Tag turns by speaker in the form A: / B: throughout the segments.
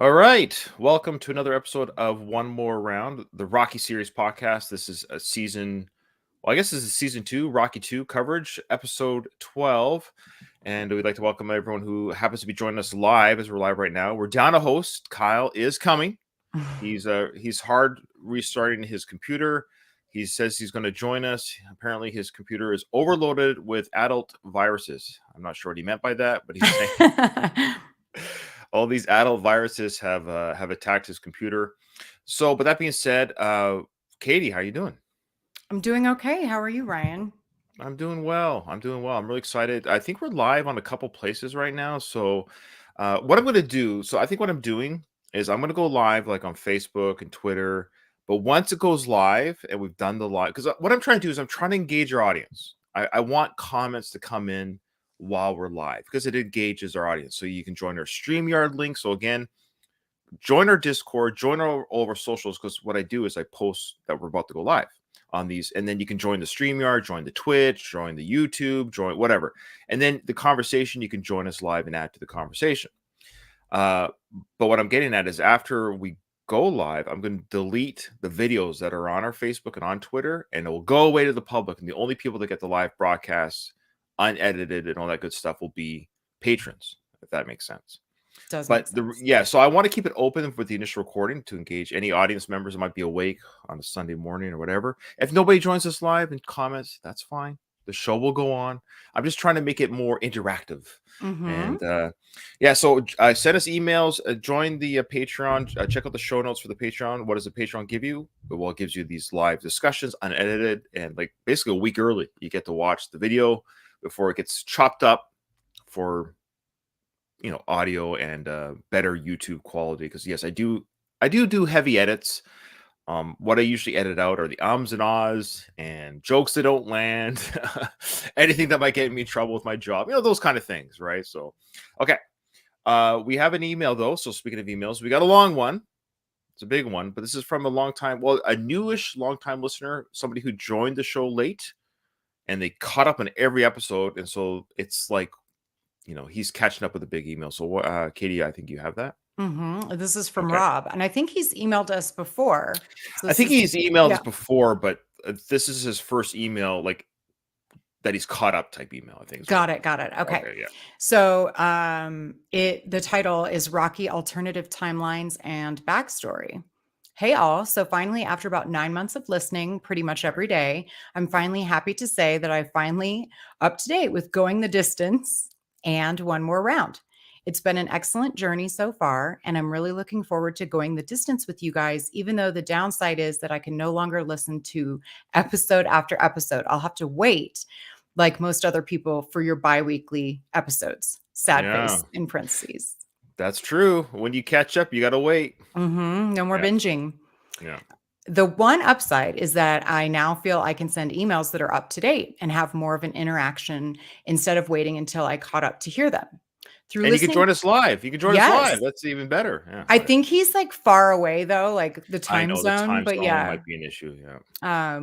A: All right. Welcome to another episode of One More Round, the Rocky Series podcast. This is a I guess this is season two, Rocky 2 coverage, episode 12. And we'd like to welcome everyone who happens to be joining us live as we're live right now. We're down a host. Kyle is coming. He's hard restarting his computer. He says he's going to join us. Apparently, his computer is overloaded with adult viruses. I'm not sure what he meant by that, but he's saying all these adult viruses have attacked his computer. So, but that being said, Katie, how you doing?
B: I'm doing okay. How are you, Ryan?
A: I'm doing well. I'm doing well. I'm really excited. I think we're live on a couple places right now. So, what I'm going to do, so I think what I'm doing is I'm going to go live like on Facebook and Twitter. But once it goes live and we've done the live, because what I'm trying to do is I'm trying to engage your audience. I want comments to come in while we're live because it engages our audience. So you can join our StreamYard link. So again, join our Discord, join all of our socials, because what I do is I post that we're about to go live on these, and then you can join the StreamYard, join the Twitch, join the YouTube, join whatever. And then the conversation, you can join us live and add to the conversation. But what I'm getting at is after we go live, I'm going to delete the videos that are on our Facebook and on Twitter, and it will go away to the public. And the only people that get the live broadcasts unedited and all that good stuff will be patrons, if that makes sense.
B: Does make
A: But
B: sense.
A: so I want to keep it open for the initial recording to engage any audience members that might be awake on a Sunday morning or whatever. If nobody joins us live and comments, that's fine. The show will go on. I'm just trying to make it more interactive.
B: Mm-hmm.
A: And so send us emails, join the Patreon, check out the show notes for the Patreon. What does the Patreon give you? Well, it gives you these live discussions, unedited, and like basically a week early. You get to watch the video before it gets chopped up for audio and better YouTube quality. Because yes, I do heavy edits. What I usually edit out are the ums and ahs and jokes that don't land, anything that might get me in trouble with my job, those kind of things, right? So, okay. We have an email though. So speaking of emails, we got a long one. It's a big one, but this is from a newish long time listener, somebody who joined the show late and they caught up on every episode. And so it's like, he's catching up with a big email. So, Katie, I think you have that.
B: Mm-hmm. This is from
A: Okay.
B: Rob, and I think he's emailed us before. So
A: I
B: this
A: think
B: is
A: he's emailed
B: yeah.
A: us before, but this is his first email, like that he's caught up type email. I think is what.
B: Got it. Got it. Okay.
A: Okay, yeah.
B: So the title is Rocky Alternative Timelines and Backstory. Hey all. So finally, after about 9 months of listening pretty much every day, I'm finally happy to say that I finally up to date with Going the Distance and One More Round. It's been an excellent journey so far, and I'm really looking forward to going the distance with you guys, even though the downside is that I can no longer listen to episode after episode. I'll have to wait, like most other people, for your bi-weekly episodes. Sad
A: Yeah,
B: face in parentheses.
A: that's true. When you catch up, you gotta wait.
B: No more
A: Yeah,
B: binging.
A: yeah.
B: The one upside is that I now feel I can send emails that are up to date and have more of an interaction instead of waiting until I caught up to hear them. Through
A: And you can
B: listening,
A: join us live. You can join us live.
B: yes.
A: That's even better. Yeah,
B: I
A: go ahead.
B: think he's like far away though, like the
A: I
B: time
A: know the
B: zone,
A: time
B: but
A: zone
B: yeah.
A: might be an issue. Yeah.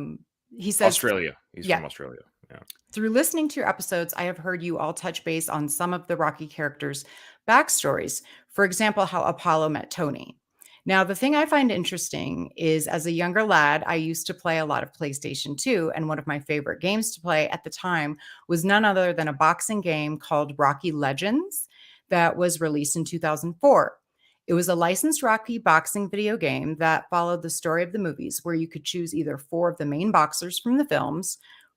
B: He says,
A: Australia. He's
B: yeah,
A: from Australia. Yeah.
B: through listening to your episodes, I have heard you all touch base on some of the Rocky characters' backstories. For example, how Apollo met Tony. Now, the thing I find interesting is as a younger lad, I used to play a lot of PlayStation 2, and one of my favorite games to play at the time was none other than a boxing game called Rocky Legends that was released in 2004. It was a licensed Rocky boxing video game that followed the story of the movies, where you could choose either four of the main boxers from the films,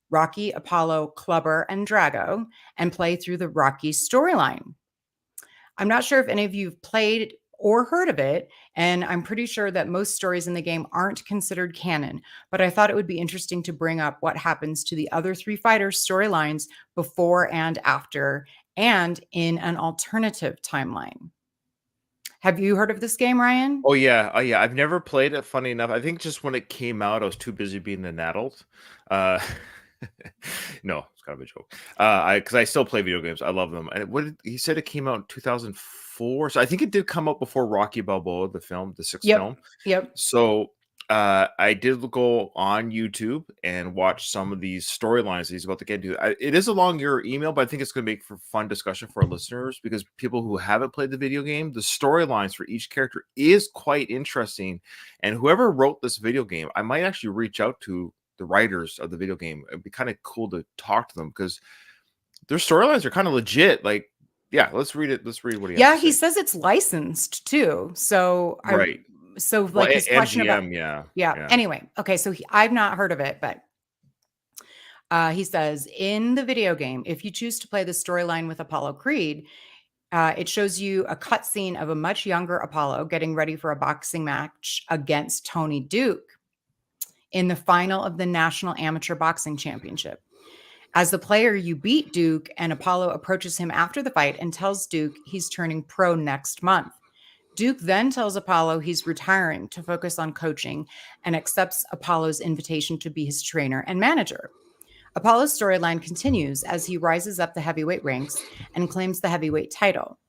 B: Rocky, Apollo, Clubber, and Drago, and play through the Rocky storyline. I'm not sure if any of you've played or heard of it, and I'm pretty sure that most stories in the game aren't considered canon, but I thought it would be interesting to bring up what happens to the other three fighters' storylines before and after, and in an alternative timeline. Have you heard of this game, Ryan?
A: Oh yeah. Oh yeah. I've never played it. Funny enough, I think just when it came out, I was too busy being an adult. Uh, no, it's kind of a joke. Because I still play video games. I love them. And he said it came out in 2004, so I think it did come out before Rocky Balboa, the film, the sixth
B: Yep.
A: film.
B: Yep.
A: So I did go on YouTube and watch some of these storylines that he's about to get into. It is a longer email, but I think it's going to make for fun discussion for our listeners because people who haven't played the video game, the storylines for each character is quite interesting. And whoever wrote this video game, I might actually reach out to the writers of the video game. It'd be kind of cool to talk to them because their storylines are kind of legit. Like, yeah, let's read it. Let's read what he has to
B: He
A: say.
B: says it's licensed too. So
A: Right.
B: so
A: Well,
B: like his question about
A: MGM,
B: yeah. Anyway, okay, so I've not heard of it, but he says in the video game, if you choose to play the storyline with Apollo Creed, it shows you a cutscene of a much younger Apollo getting ready for a boxing match against Tony Duke in the final of the National Amateur Boxing Championship. As the player, you beat Duke, and Apollo approaches him after the fight and tells Duke he's turning pro next month. Duke then tells Apollo he's retiring to focus on coaching and accepts Apollo's invitation to be his trainer and manager. Apollo's storyline continues as he rises up the heavyweight ranks and claims the heavyweight title.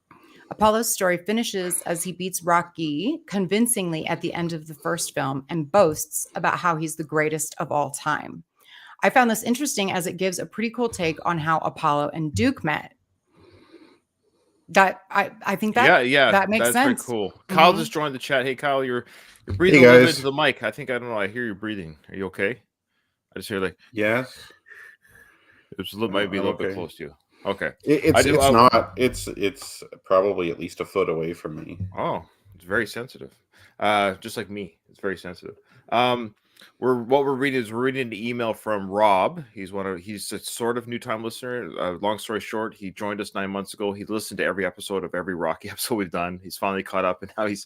B: Apollo's story finishes as he beats Rocky convincingly at the end of the first film and boasts about how he's the greatest of all time. I found this interesting as it gives a pretty cool take on how Apollo and Duke met. That I think that that makes
A: that's
B: sense.
A: Pretty cool. Kyle just joined the chat. Hey, Kyle, you're breathing
C: Hey,
A: a little bit
C: guys.
A: into the mic. I don't know. I hear you breathing. Are you okay? I just hear like
C: Yes.
A: it might be a little bit
C: okay.
A: close to you. Okay.
C: It's not. It's probably at least a foot away from me.
A: Oh, it's very sensitive. Just like me, it's very sensitive. We're reading the email from Rob. He's a sort of new time listener. Long story short, he joined us 9 months ago. He listened to every episode of every Rocky episode we've done. He's finally caught up, and now he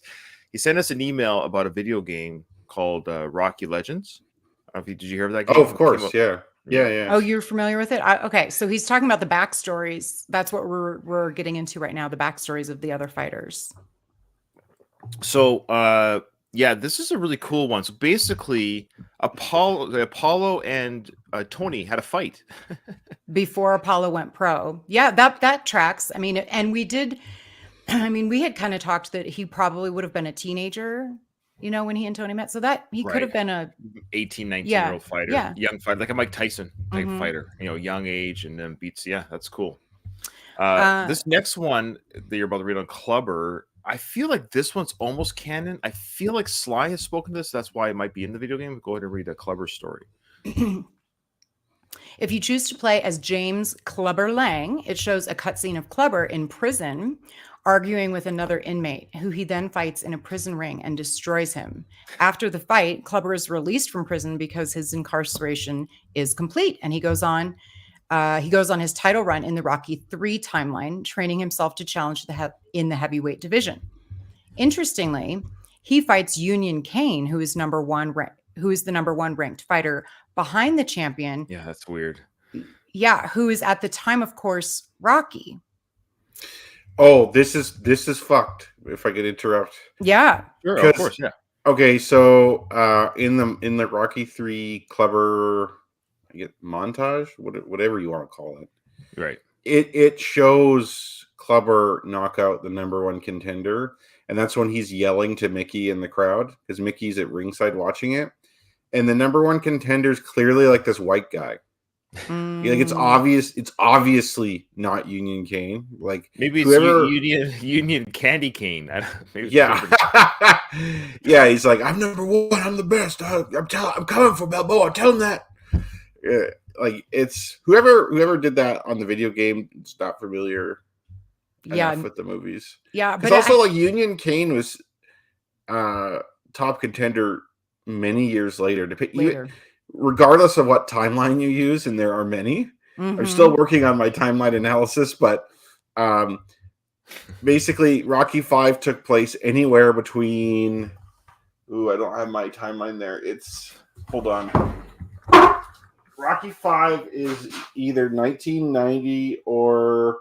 A: sent us an email about a video game called Rocky Legends. Did you hear of that game?
C: Oh, of course, yeah.
B: Oh, you're familiar with it? Okay, so he's talking about the backstories. That's what we're getting into right now, the backstories of the other fighters.
A: So, yeah, this is a really cool one. So basically, Apollo and Tony had a fight
B: before Apollo went pro. Yeah, that tracks. I mean, and we did. I mean, we had kind of talked that he probably would have been a teenager, when he and Tony met. So that he could have been a
A: 18, 19-year-old fighter, young fighter, like a Mike Tyson type fighter, young age, and then beats. Yeah, that's cool. This next one that you're about to read on Clubber, I feel like this one's almost canon. I feel like Sly has spoken to this. That's why it might be in the video game. Go ahead and read a Clubber story.
B: If you choose to play as James Clubber Lang, it shows a cutscene of Clubber in prison arguing with another inmate who he then fights in a prison ring and destroys him. After the fight, Clubber is released from prison because his incarceration is complete, and he goes on his title run in the Rocky III timeline, training himself to challenge in the heavyweight division. Interestingly, he fights Union Kane, who is the number one ranked fighter behind the champion.
A: Yeah, that's weird.
B: Yeah, who is at the time, of course, Rocky.
C: Oh, this is fucked. If I could interrupt.
B: Yeah,
A: sure, of course, yeah.
C: Okay, so in the Rocky III Clubber montage, whatever you want to call it,
A: right?
C: It shows Clubber knock out the number one contender, and that's when he's yelling to Mickey in the crowd because Mickey's at ringside watching it, and the number one contender is clearly like this white guy. Like it's obvious. It's obviously not Union Kane. Like
A: maybe it's Union Candy Cane.
C: Yeah, yeah. He's like, I'm number one. I'm the best. I'm coming for Balboa. Tell him that. Yeah, like it's whoever did that on the video game. It's not familiar. Enough with the movies.
B: Yeah,
C: but also like Union Kane was top contender many years later. Regardless of what timeline you use, and there are many. I'm still working on my timeline analysis, but basically Rocky V took place anywhere between I don't have my timeline there. Hold on. Rocky V is either 1990 or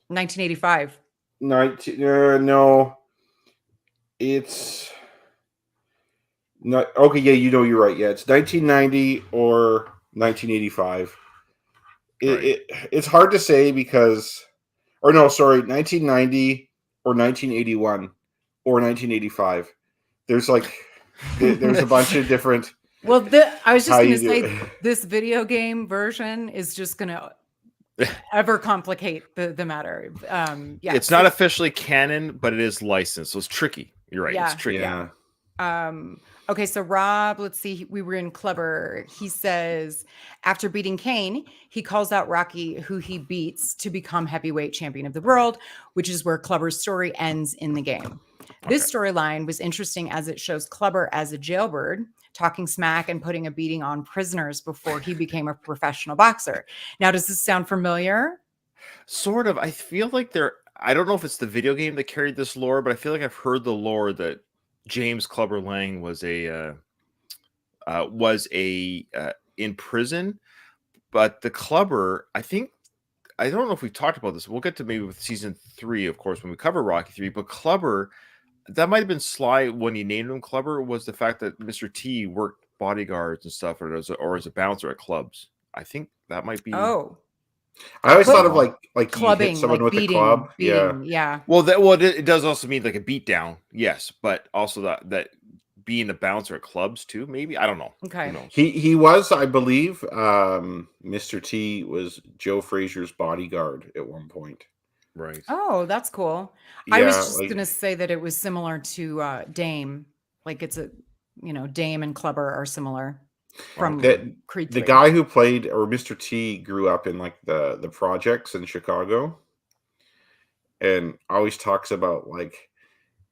B: 1985.
C: No. It's not okay. Yeah, you're right. Yeah, it's 1990 or 1985. It's hard to say because, 1990 or 1981 or 1985. There's like there's a bunch of different
B: Well, I was just
C: how
B: going
C: you
B: to
C: do
B: say
C: it.
B: this video game version is just going to ever complicate the matter. Yeah.
A: It's not officially canon, but it is licensed, so it's tricky. You're right. It's
B: Yeah.
A: tricky.
C: Yeah.
B: Okay, so Rob, let's see, we were in Clubber. He says after beating Kane, he calls out Rocky, who he beats to become heavyweight champion of the world, which is where Clubber's story ends in the game. This storyline was interesting as it shows Clubber as a jailbird, talking smack and putting a beating on prisoners before he became a professional boxer. Now, does this sound familiar?
A: Sort of. I feel like I don't know if it's the video game that carried this lore, but I feel like I've heard the lore that James Clubber Lang was in prison, but the Clubber, I don't know if we've talked about this. We'll get to maybe with season 3, of course, when we cover Rocky 3, but Clubber, that might have been sly when he named him Clubber, was the fact that Mr. T worked bodyguards and stuff or as a bouncer at clubs. I think that might be.
B: Oh,
C: I always
B: But-
C: thought of like you
B: clubbing,
C: hit someone
B: like
C: with
B: beating,
C: a club. Yeah.
B: beating, yeah.
A: Well, it does also mean like a beatdown, yes, but also that being a bouncer at clubs too, maybe. I don't know.
B: Okay.
A: Who knows?
C: He was, I believe, Mr. T was Joe Frazier's bodyguard at one point.
A: Right.
B: Oh, that's cool. I was
C: Yeah,
B: just
C: like-
B: going to say that it was similar to Dame. Like it's Dame and Clubber are similar from Creed
C: The
B: 3.
C: guy who played, or Mr. T, grew up in like the projects in Chicago, and always talks about like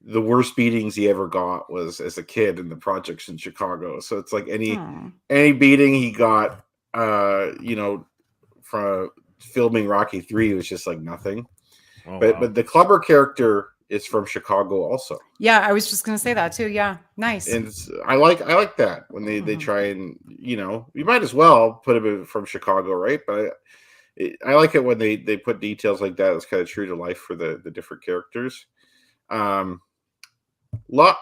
C: the worst beatings he ever got was as a kid in the projects in Chicago. So it's like any beating he got, from filming Rocky 3 was just like nothing.
A: Oh,
C: But
A: wow.
C: but the Clubber character is from Chicago also,
B: Yeah, I was just going to say that too. Yeah, nice.
C: and I like that when they
B: Mhm.
C: try and you might as well put him from Chicago, right? But I like it when they put details like that. It's kind of true to life for the different characters. I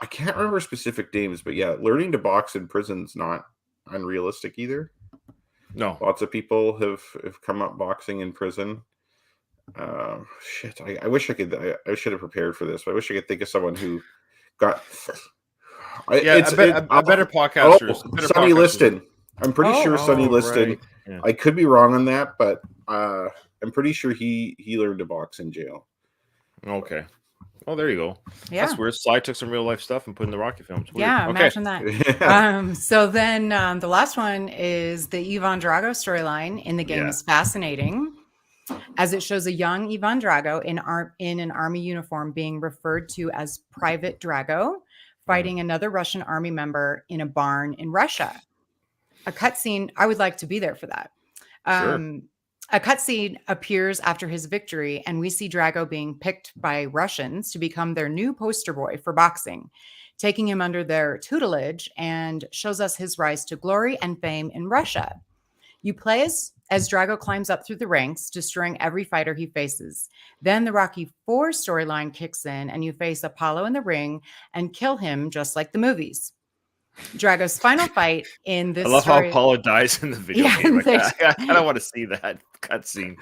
C: can't remember specific names, but yeah, learning to box in prison's not unrealistic either.
A: No.
C: Lots of people have come up boxing in prison. Shit, I wish I could. I should have prepared for this. But I wish I could think of someone who got.
A: A better podcaster.
C: Sonny Liston. I'm pretty sure Sonny Liston.
A: Right. Yeah.
C: I could be wrong on that, but I'm pretty sure he learned to box in jail.
A: Okay. Well, there you go.
B: Yeah.
A: That's weird. Sly took some real life stuff and put in the Rocky films. Weird.
B: Yeah,
A: Okay.
B: imagine that. So then the last one is the Ivan Drago storyline in the game is fascinating, as it shows a young Ivan Drago in an army uniform being referred to as Private Drago, fighting another Russian army member in a barn in Russia. A cutscene, I would like to be there for that.
A: Sure.
B: A cutscene appears after his victory, and we see Drago being picked by Russians to become their new poster boy for boxing, taking him under their tutelage, and shows us his rise to glory and fame in Russia. You play as Drago climbs up through the ranks, destroying every fighter he faces. Then the Rocky IV storyline kicks in, and you face Apollo in the ring and kill him just like the movies. Drago's final fight in this
A: I love
B: story,
A: how Apollo dies in the video
B: Yeah,
A: game. Like,
B: they-
A: I kind of want to see that cutscene.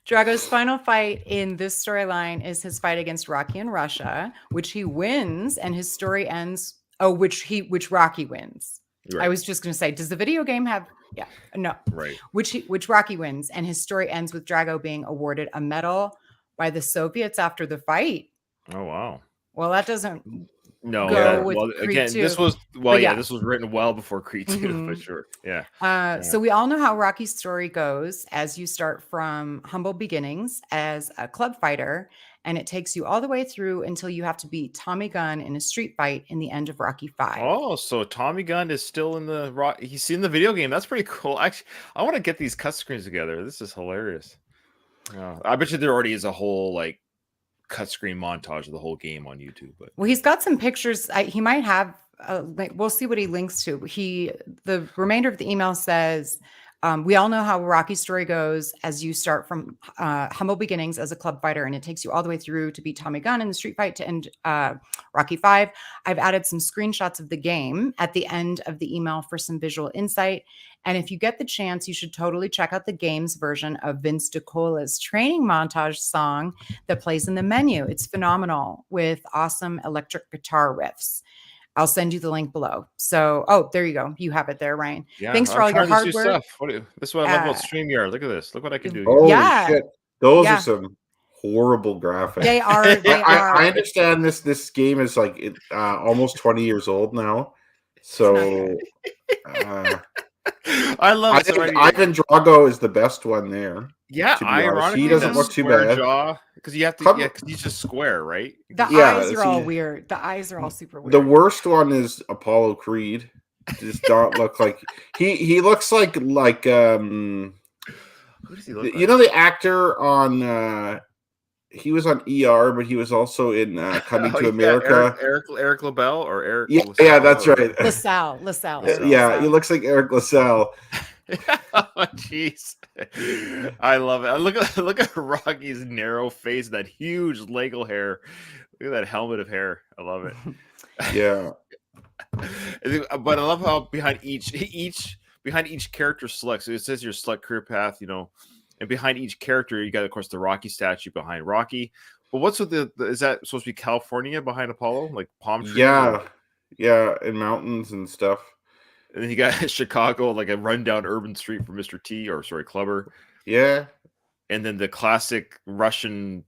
B: Drago's final fight in this storyline is his fight against Rocky in Russia, which he wins, and his story ends. Oh, which Rocky wins.
A: Right.
B: I was just going to say, does the video game have? Yeah, no.
A: Right.
B: Which Rocky wins, and his story ends with Drago being awarded a medal by the Soviets after the fight.
A: Oh wow.
B: Well, that doesn't.
A: No.
B: Go with
A: well,
B: Creed
A: again,
B: 2.
A: this was
B: But yeah.
A: this was written well before Creed 2 for
B: Mhm.
A: sure. Yeah.
B: So we all know how Rocky's story goes, as you start from humble beginnings as a club fighter, and it takes you all the way through until you have to beat Tommy Gunn in a street fight in the end of Rocky 5.
A: Oh, so Tommy Gunn is still in the rock. He's in the video game. That's pretty cool. Actually, I want to get these cut screens together. This is hilarious. I bet you there already is a whole like cut screen montage of the whole game on YouTube. But
B: Well, he's got some pictures. He might have. We'll see what he links to. The remainder of the email says, we all know how Rocky's story goes as you start from humble beginnings as a club fighter, and it takes you all the way through to beat Tommy Gunn in the street fight to end Rocky 5. I've added some screenshots of the game at the end of the email for some visual insight. And if you get the chance, you should totally check out the game's version of Vince DiCola's training montage song that plays in the menu. It's phenomenal with awesome electric guitar riffs. I'll send you the link below. So, oh, there you go. You have it there, Ryan.
A: Yeah,
B: Thanks for
A: I'm
B: all your
A: trying this
B: hard
A: new
B: work.
A: stuff. This is what I love about
B: Uh,
A: StreamYard. Look at this. Look what I can do here.
C: Holy
B: Yeah,
C: shit. Those are
B: yeah,
C: some horrible graphics.
B: they are. They
C: I
B: are.
C: understand this game is like almost 20 years old now.
B: It's not good.
C: So
A: I love
C: I
A: it. So
C: think
A: right here.
C: Ivan Drago is the best one there.
A: Yeah,
C: To be honest,
A: ironically,
C: he doesn't
A: that
C: look too
A: square
C: bad.
A: jaw because you have to.
C: Clubber-
A: Yeah, because he's just square, right?
B: The
C: Yeah,
B: eyes are all
C: see,
B: weird. The eyes are all super weird.
C: the worst one is Apollo Creed. Does not look like he looks like
A: Who does he look like?
C: you know the actor on he was on ER, but he was also in Coming
A: Oh,
C: to
A: yeah,
C: America.
A: Eric LaBelle or Eric?
C: Yeah,
A: LaSalle,
C: yeah, that's
A: or-
C: right.
B: LaSalle.
C: Yeah, he looks like Eric LaSalle.
A: Oh, jeez, I love it. Look at Rocky's narrow face, that huge Lego hair. Look at that helmet of hair. I love it.
C: Yeah.
A: But I love how behind each character selects. It says your select career path, and behind each character you got, of course, the Rocky statue behind Rocky. But what's with is that supposed to be California behind Apollo, like palm trees?
C: Yeah. Yeah, and mountains and stuff.
A: And then you got Chicago, like a rundown urban street for Mr. T, or sorry, Clubber.
C: Yeah.
A: And then the classic Russian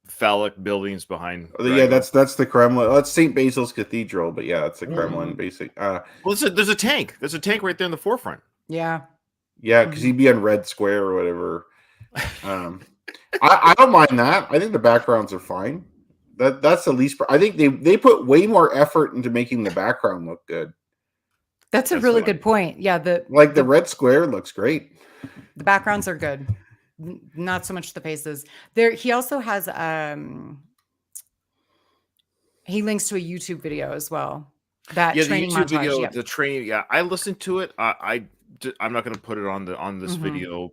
A: phallic buildings behind.
C: Yeah,
A: Drago.
C: that's the Kremlin. That's St. Basil's Cathedral, but yeah, it's the Kremlin basic.
A: Well, there's a tank. There's a tank right there in the forefront.
B: Yeah.
C: Yeah, because he'd be on Red Square or whatever. I don't mind that. I think the backgrounds are fine. That's the least. I think they put way more effort into making the background look good.
B: That's a
A: That's
B: really
A: what I-
B: good point. Yeah, the
C: Red Square looks great.
B: backgrounds are good. Not so much the faces. There he also has he links to a YouTube video as well. That
A: Yeah, the
B: training
A: YouTube
B: montage.
A: video,
B: Yep.
A: the training. Yeah, I listened to it. I'm not going to put it on this
B: Mhm.
A: video,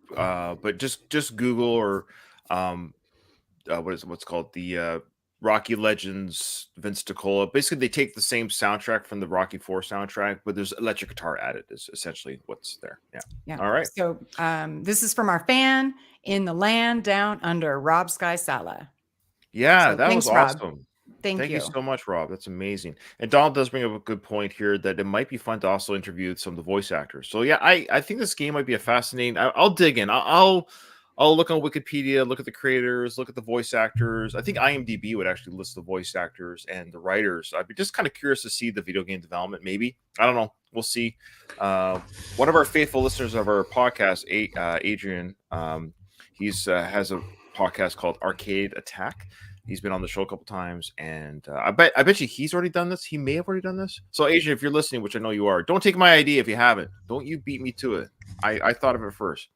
A: but just Google or what's called the Rocky Legends Vince DiCola. Basically, they take the same soundtrack from the Rocky 4 soundtrack, but there's electric guitar added. Is essentially what's there. Yeah.
B: Yeah.
A: All right.
B: So this is from our fan in the land down under, Rob Sky Sala.
A: Yeah,
B: So
A: that
B: thanks,
A: was
B: Rob.
A: awesome.
B: Thank
A: Thank
B: you.
A: you so much, Rob. That's amazing. And Donald does bring up a good point here that it might be fun to also interview some of the voice actors. So yeah, I think this game might be a fascinating. I'll dig in. I'll look on Wikipedia, look at the creators, look at the voice actors. I think IMDb would actually list the voice actors and the writers. I'd be just kind of curious to see the video game development. Maybe, I don't know. We'll see. One of our faithful listeners of our podcast, Adrian, he's has a podcast called Arcade Attack. He's been on the show a couple times, and I bet you he's already done this. He may have already done this. So, Adrian, if you're listening, which I know you are, don't take my idea if you haven't. Don't you beat me to it. I thought of it first.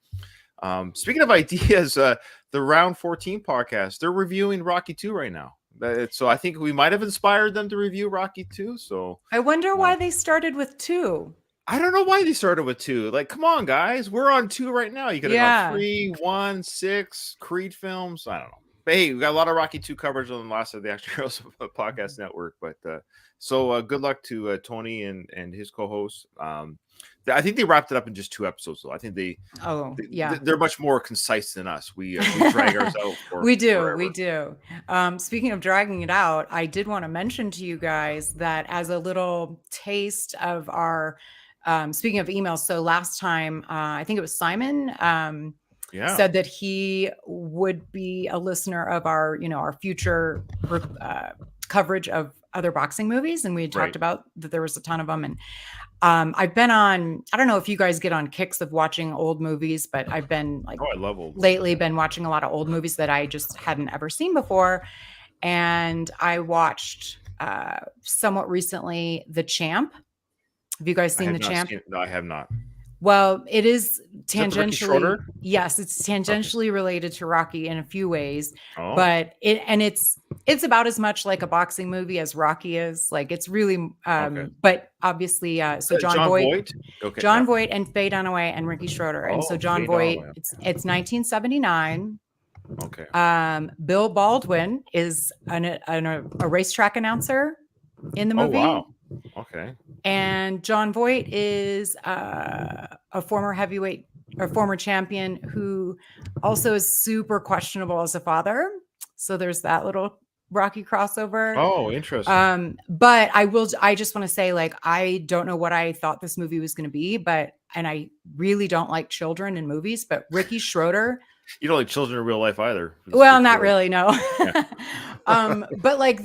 A: Speaking of ideas, the Round 14 podcast, they're reviewing Rocky 2 right now. So I think we might have inspired them to review Rocky 2. So
B: I wonder why they started with 2.
A: I don't know why they started with 2. Like, come on, guys, we're on 2 right now. You could have gone 3, 1, 6, Creed films. I don't know. But hey, we got a lot of Rocky 2 coverage on the last of the Action Heroes Podcast Network. But so good luck to Tony and his co-hosts. I think they wrapped it up in just 2 episodes, though. I think they're much more concise than us. We drag ours out.
B: We do.
A: Forever.
B: We do. Speaking of dragging it out, I did want to mention to you guys that as a little taste of our, speaking of emails, so last time, I think it was Simon, said that he would be a listener of our, our future coverage of other boxing movies. And we had talked about that there was a ton of them. And I've been on, I don't know if you guys get on kicks of watching old movies, but I've been like,
A: I love old
B: lately been watching a lot of old movies that I just hadn't ever seen before. And I watched somewhat recently The Champ. Have you guys seen The Champ?
A: No, I have not.
B: Well, it is
A: tangentially,
B: yes, it's tangentially related to Rocky in a few ways,
A: Oh.
B: but it's about as much like a boxing movie as Rocky is. Like it's really, but obviously, so John Voight,
A: Okay,
B: John Voight and Faye Dunaway and Ricky Schroeder. And so John
A: Faye
B: Voight,
A: Dunaway.
B: it's 1979.
A: Okay.
B: Bill Baldwin is a racetrack announcer in the movie.
A: Oh, wow. Okay.
B: And John Voight is a former heavyweight or former champion who also is super questionable as a father. So there's that little Rocky crossover.
A: Oh, interesting.
B: But I just want to say, like, I don't know what I thought this movie was going to be, and I really don't like children in movies, but Ricky Schroeder,
A: You don't like children in real life either.
B: well, not really, no.
A: Yeah.
B: But like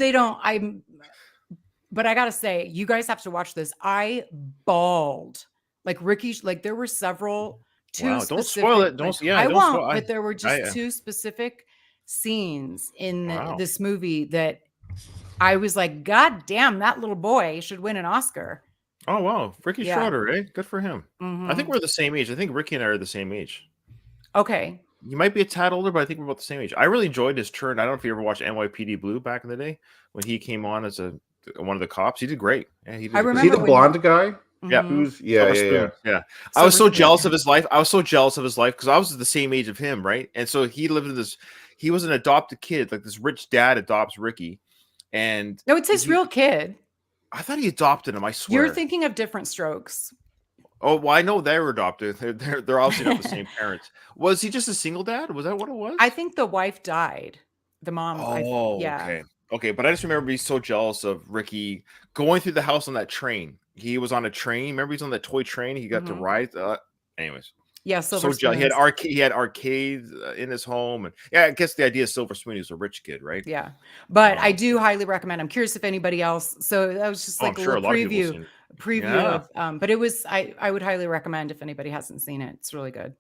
B: but I gotta say, you guys have to watch this. I bawled. Like Ricky, like there were two
A: Wow, don't
B: specific,
A: spoil it.
B: like,
A: Yeah,
B: I
A: don't
B: won't,
A: spoil.
B: but there were just
A: I
B: two specific scenes in
A: Wow.
B: this movie that I was like, God damn, that little boy should win an Oscar.
A: Oh wow, Ricky
B: Yeah.
A: Schroeder, eh? Good for him. I think
B: Mhm.
A: we're the same age. I think Ricky and I are the same age.
B: Okay.
A: You might be a tad older, but I think we're about the same age. I really enjoyed his turn. I don't know if you ever watched NYPD Blue back in the day when he came on as one of the cops. He did great. Yeah, he did.
B: I
C: Is he
B: remember
C: the
B: when-
C: blonde guy?
A: Yeah.
B: Mhm.
C: Who's yeah.
A: Yeah. I was so
B: Silver
A: jealous
B: Spoon.
A: of his life. I was so jealous of his life because I was the same age of him, right? And so he lived in this. He was an adopted kid. Like this rich dad adopts Ricky, and
B: No, it's his real kid.
A: I thought he adopted him. I swear.
B: You're thinking of different strokes.
A: Oh, well, I know they were adopted. They're obviously not the same parents. Was he just a single dad? Was that what it was?
B: I think the wife died. The mom.
A: Okay. Okay, but I just remember being so jealous of Ricky going through the house on that train. He was on a train. Remember, he's on that toy train. He got to
B: Mhm.
A: ride. Anyways,
B: Yeah. Silver
A: so jealous. He had
B: Spoons.
A: he had arcades in his home, and yeah, I guess the idea is Silver Spoon. He was a rich kid, right?
B: Yeah. But I
A: Um,
B: do highly recommend. I'm curious if anybody else. So that was just
A: Oh,
B: like
A: I'm
B: a
A: sure a
B: little
A: lot of people have seen it.
B: preview
A: Yeah.
B: of but it was I would highly recommend if anybody hasn't seen it. It's really good.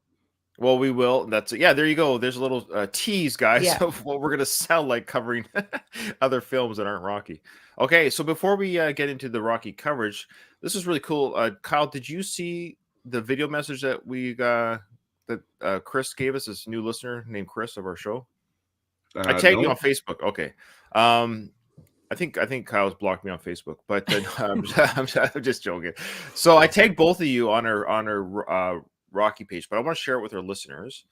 A: Well, we will. That's yeah. There you go. There's a little tease, guys,
B: Yeah.
A: of what we're gonna sound like covering other films that aren't Rocky. Okay, so before we get into the Rocky coverage, this is really cool. Kyle, did you see the video message that Chris gave us? This new listener named Chris of our show. I tagged you
C: No.
A: on Facebook. Okay. I think Kyle's blocked me on Facebook, but I'm just joking. So I tagged both of you on our Rocky page, but I want to share it with our listeners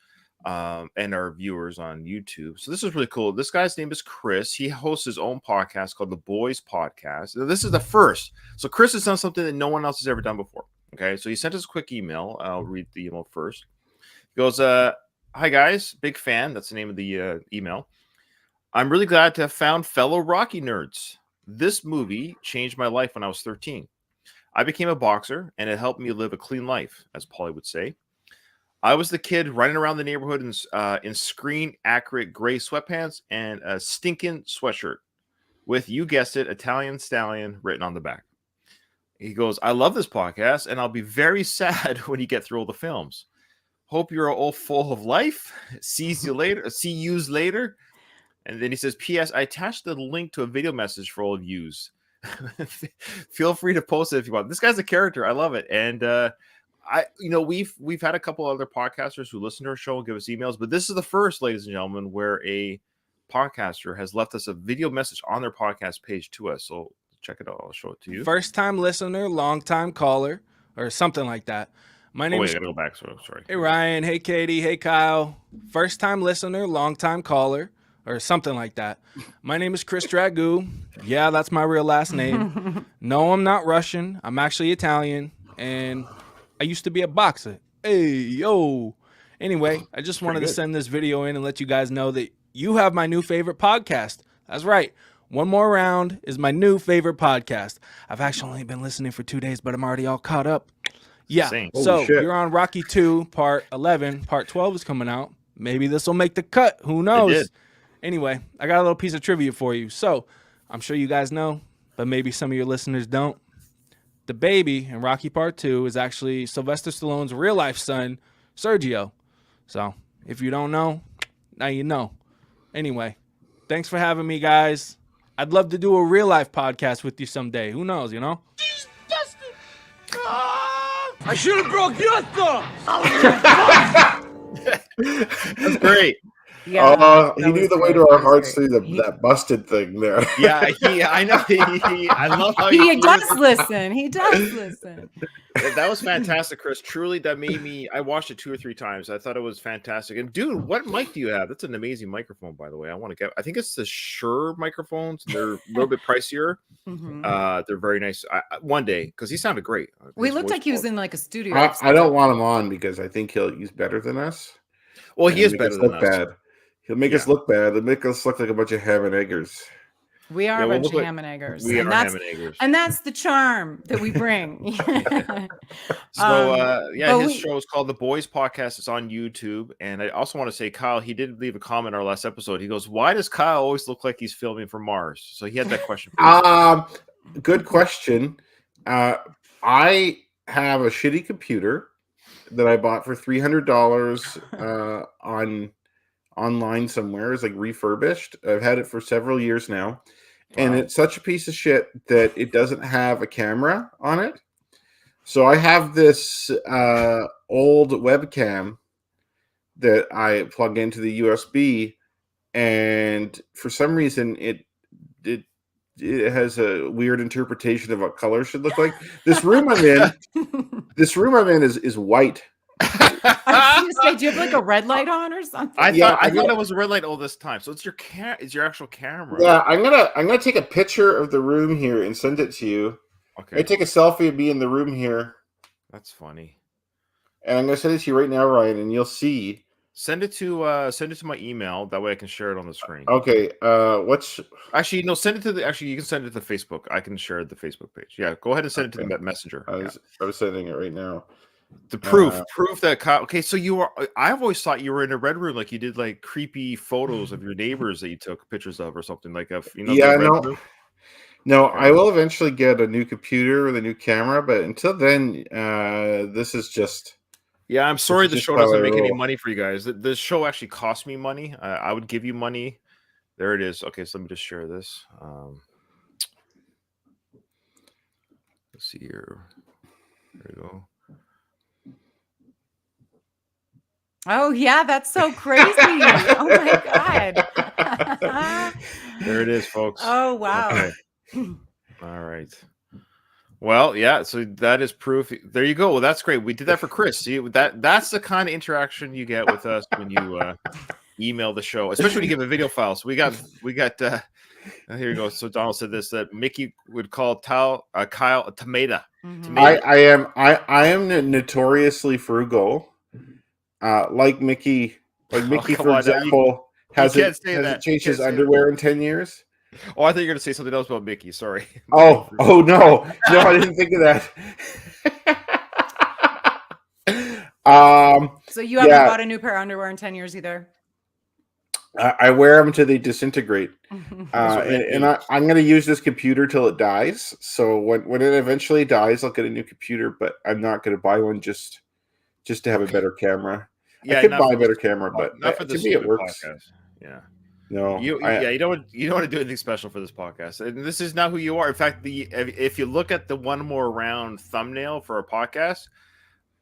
A: and our viewers on YouTube. So this is really cool. This guy's name is Chris. He hosts his own podcast called The Boys Podcast. Now, this is the first. So Chris has done something that no one else has ever done before. Okay, so he sent us a quick email. I'll read the email first. He goes, "Hi guys, big fan." That's the name of the email. "I'm really glad to have found fellow Rocky nerds. This movie changed my life when I was 13. I became a boxer, and it helped me live a clean life, as Paulie would say. I was the kid running around the neighborhood in screen-accurate gray sweatpants and a stinking sweatshirt with, you guessed it, Italian Stallion written on the back." He goes, "I love this podcast, and I'll be very sad when you get through all the films. Hope you're all full of life. See yous later." And then he says, "P.S. I attached the link to a video message for all of yous. Feel free to post it if you want." This guy's a character. I love it. And we've had a couple other podcasters who listen to our show and give us emails, but this is the first, ladies and gentlemen, where a podcaster has left us a video message on their podcast page to us. So check it out. I'll show it to you.
D: First time listener, long time caller, or something like that. My name
A: Wait,
D: is
A: I gotta go back. Sorry.
D: Hey Ryan, hey Katie, hey Kyle. First time listener, long time caller, or something like that. My name is Chris Dragoo. Yeah, that's my real last name. No, I'm not Russian. I'm actually Italian, and I used to be a boxer. Hey, yo. Anyway, I just wanted to send this video in and let you guys know that you have my new favorite podcast. That's right. One More Round is my new favorite podcast. I've actually only been listening for 2 days, but I'm already all caught up. Yeah,
A: Insane.
D: so
C: Holy shit.
D: you're on Rocky 2, Part 11. Part 12 is coming out. Maybe this will make the cut. Who knows?
A: did.
D: Anyway, I got a little piece of trivia for you. So I'm sure you guys know, but maybe some of your listeners don't. The baby in Rocky Part 2 is actually Sylvester Stallone's real-life son, Sergio. So if you don't know, now you know. Anyway, thanks for having me, guys. I'd love to do a real-life podcast with you someday. Who knows, you know?
E: I should have broke your thumb.
A: That's great.
B: Yeah.
C: He
B: that
C: knew
B: was
C: the way
B: great.
C: to
B: That
C: our
B: was
C: hearts
B: great.
C: through that busted thing there.
A: Yeah, I know. I love how
B: He does listen. He does listen.
A: That was fantastic, Chris. Truly, that made me. I watched it 2 or 3 times. I thought it was fantastic. And dude, what mic do you have? That's an amazing microphone, by the way. I want to get. I think it's the Shure microphones. They're a little bit pricier.
B: Mhm.
A: They're very nice. One day, because he sounded great.
B: We
A: His
B: looked
A: voice
B: like he was
A: quality.
B: in like a studio.
C: I don't want him on because I think he's better than us.
A: Well, he
C: and
A: is
C: make
A: better
C: us
A: than
C: look
A: us.
C: bad. He'll make us look bad. He'll make us look like a bunch of ham and eggers.
B: We are
A: Yeah,
B: a
A: we'll
B: bunch
A: look
B: of
A: like
B: ham and eggers.
A: we
B: And
A: are ham and eggers.
B: that's the charm that we bring.
A: So yeah,
B: but
A: his
B: we
A: show is called The Boys Podcast. It's on YouTube. And I also want to say, Kyle, he did leave a comment in our last episode. He goes, "Why does Kyle always look like he's filming from Mars?" So he had that question for you.
C: Good question. I have a shitty computer that I bought for $300 on online somewhere. It's like refurbished. I've had it for several years now, and
A: Wow.
C: it's such a piece of shit that it doesn't have a camera on it. So I have this old webcam that I plug into the USB, and for some reason it has a weird interpretation of what color should look like. This room I'm in is white.
B: I was gonna say, do you have like a red light on or something?
A: I
C: Yeah,
A: thought it was a red light all this time. So it's your actual camera.
C: Yeah, I'm gonna take a picture of the room here and send it to you.
A: Okay.
C: I take a selfie of me in the room here,
A: That's funny.
C: and I'm gonna send it to you right now, Ryan, and you'll see.
A: Send it to my email. That way I can share it on the screen.
C: Okay, what's
A: Actually, no, send it to you can send it to Facebook. I can share the Facebook page. Yeah, go ahead and send it to the messenger.
C: I was sending it right now.
A: The proof that Kyle. Okay, so I've always thought you were in a red room, like you did like creepy photos of your neighbors that you took pictures of or something like a the red room.
C: No, I will eventually get a new computer with a new camera, but until then, this is just.
A: Yeah, I'm sorry the
C: just
A: show
C: how
A: doesn't
C: I
A: make any
C: roll.
A: money for you guys. The show actually cost me money. I would give you money. There it is. Okay, so let me just share this. Let's see here. There we go.
B: Oh yeah, that's so crazy. Oh my god.
A: There it is, folks.
B: Oh wow.
A: Okay. All right. Well, yeah, so that is proof. There you go. Well, that's great. We did that for Chris. See, that's the kind of interaction you get with us when you email the show, especially when you give a video file. So we got here you go. So Donald said this, that Mickey would call Kyle a tomato.
B: Mhm.
C: I am notoriously frugal. Like Mickey,
A: come
C: for
A: on now,
C: example,
A: can't say
C: hasn't
A: that.
C: changed
A: You
C: his
A: can't say
C: underwear in 10 years.
A: Oh, I thought you were going to say something else about Mickey. Sorry.
C: Oh no, I didn't think of that.
B: So you haven't bought a new pair of underwear in 10 years either?
C: I wear them until they disintegrate,
A: That's what they
C: and
A: do.
C: I'm going to use this computer till it dies. So when it eventually dies, I'll get a new computer, but I'm not going to buy one just to have a better camera.
A: Yeah,
C: I could
A: not
C: buy
A: for
C: a better
A: this-
C: camera, but
A: not for
C: to
A: this
C: me it
A: stupid
C: works.
A: podcast. Yeah.
C: No,
A: You don't want to do anything special for this podcast, and this is not who you are. In fact, if you look at the one more round thumbnail for our podcast,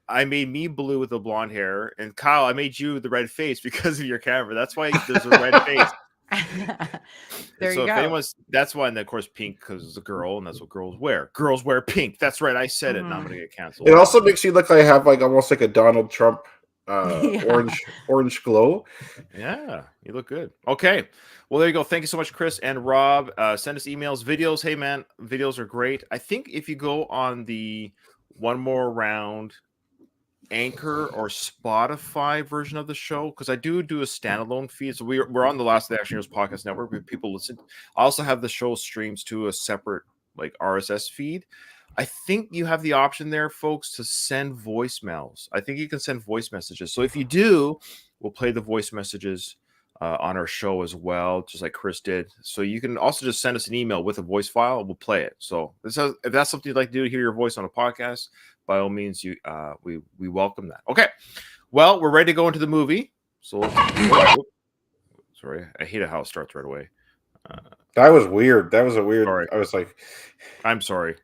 A: I made me blue with the blonde hair, and Kyle, I made you the red face because of your camera. That's why there's a red face.
B: There
A: So
B: you
A: if
B: go.
A: anyone's, that's why, and then of course pink because it's a girl, and that's what girls wear. Girls wear pink. That's right, I said it. Now I'm gonna get canceled.
C: It also makes you look like I have almost like a Donald Trump
B: Yeah.
C: orange glow.
A: Yeah, you look good. Okay. Well, there you go. Thank you so much, Chris and Rob. Send us emails, videos. Hey, man, videos are great. I think if you go on the One More Round Anchor or Spotify version of the show, because I do a standalone feed. So we're on the Last of the Action Heroes podcast network where people listen. I also have the show streams to a separate like RSS feed. I think you have the option there, folks, to send voicemails. I think you can send voice messages. So if you do, we'll play the voice messages on our show as well, just like Chris did. So you can also just send us an email with a voice file, and we'll play it. So if that's something you'd like to do, to hear your voice on a podcast, by all means, we welcome that. Okay, well, we're ready to go into the movie. So sorry, I hate how it starts right away.
C: That was weird. That was a weird.
A: Sorry.
C: I was like,
A: I'm sorry.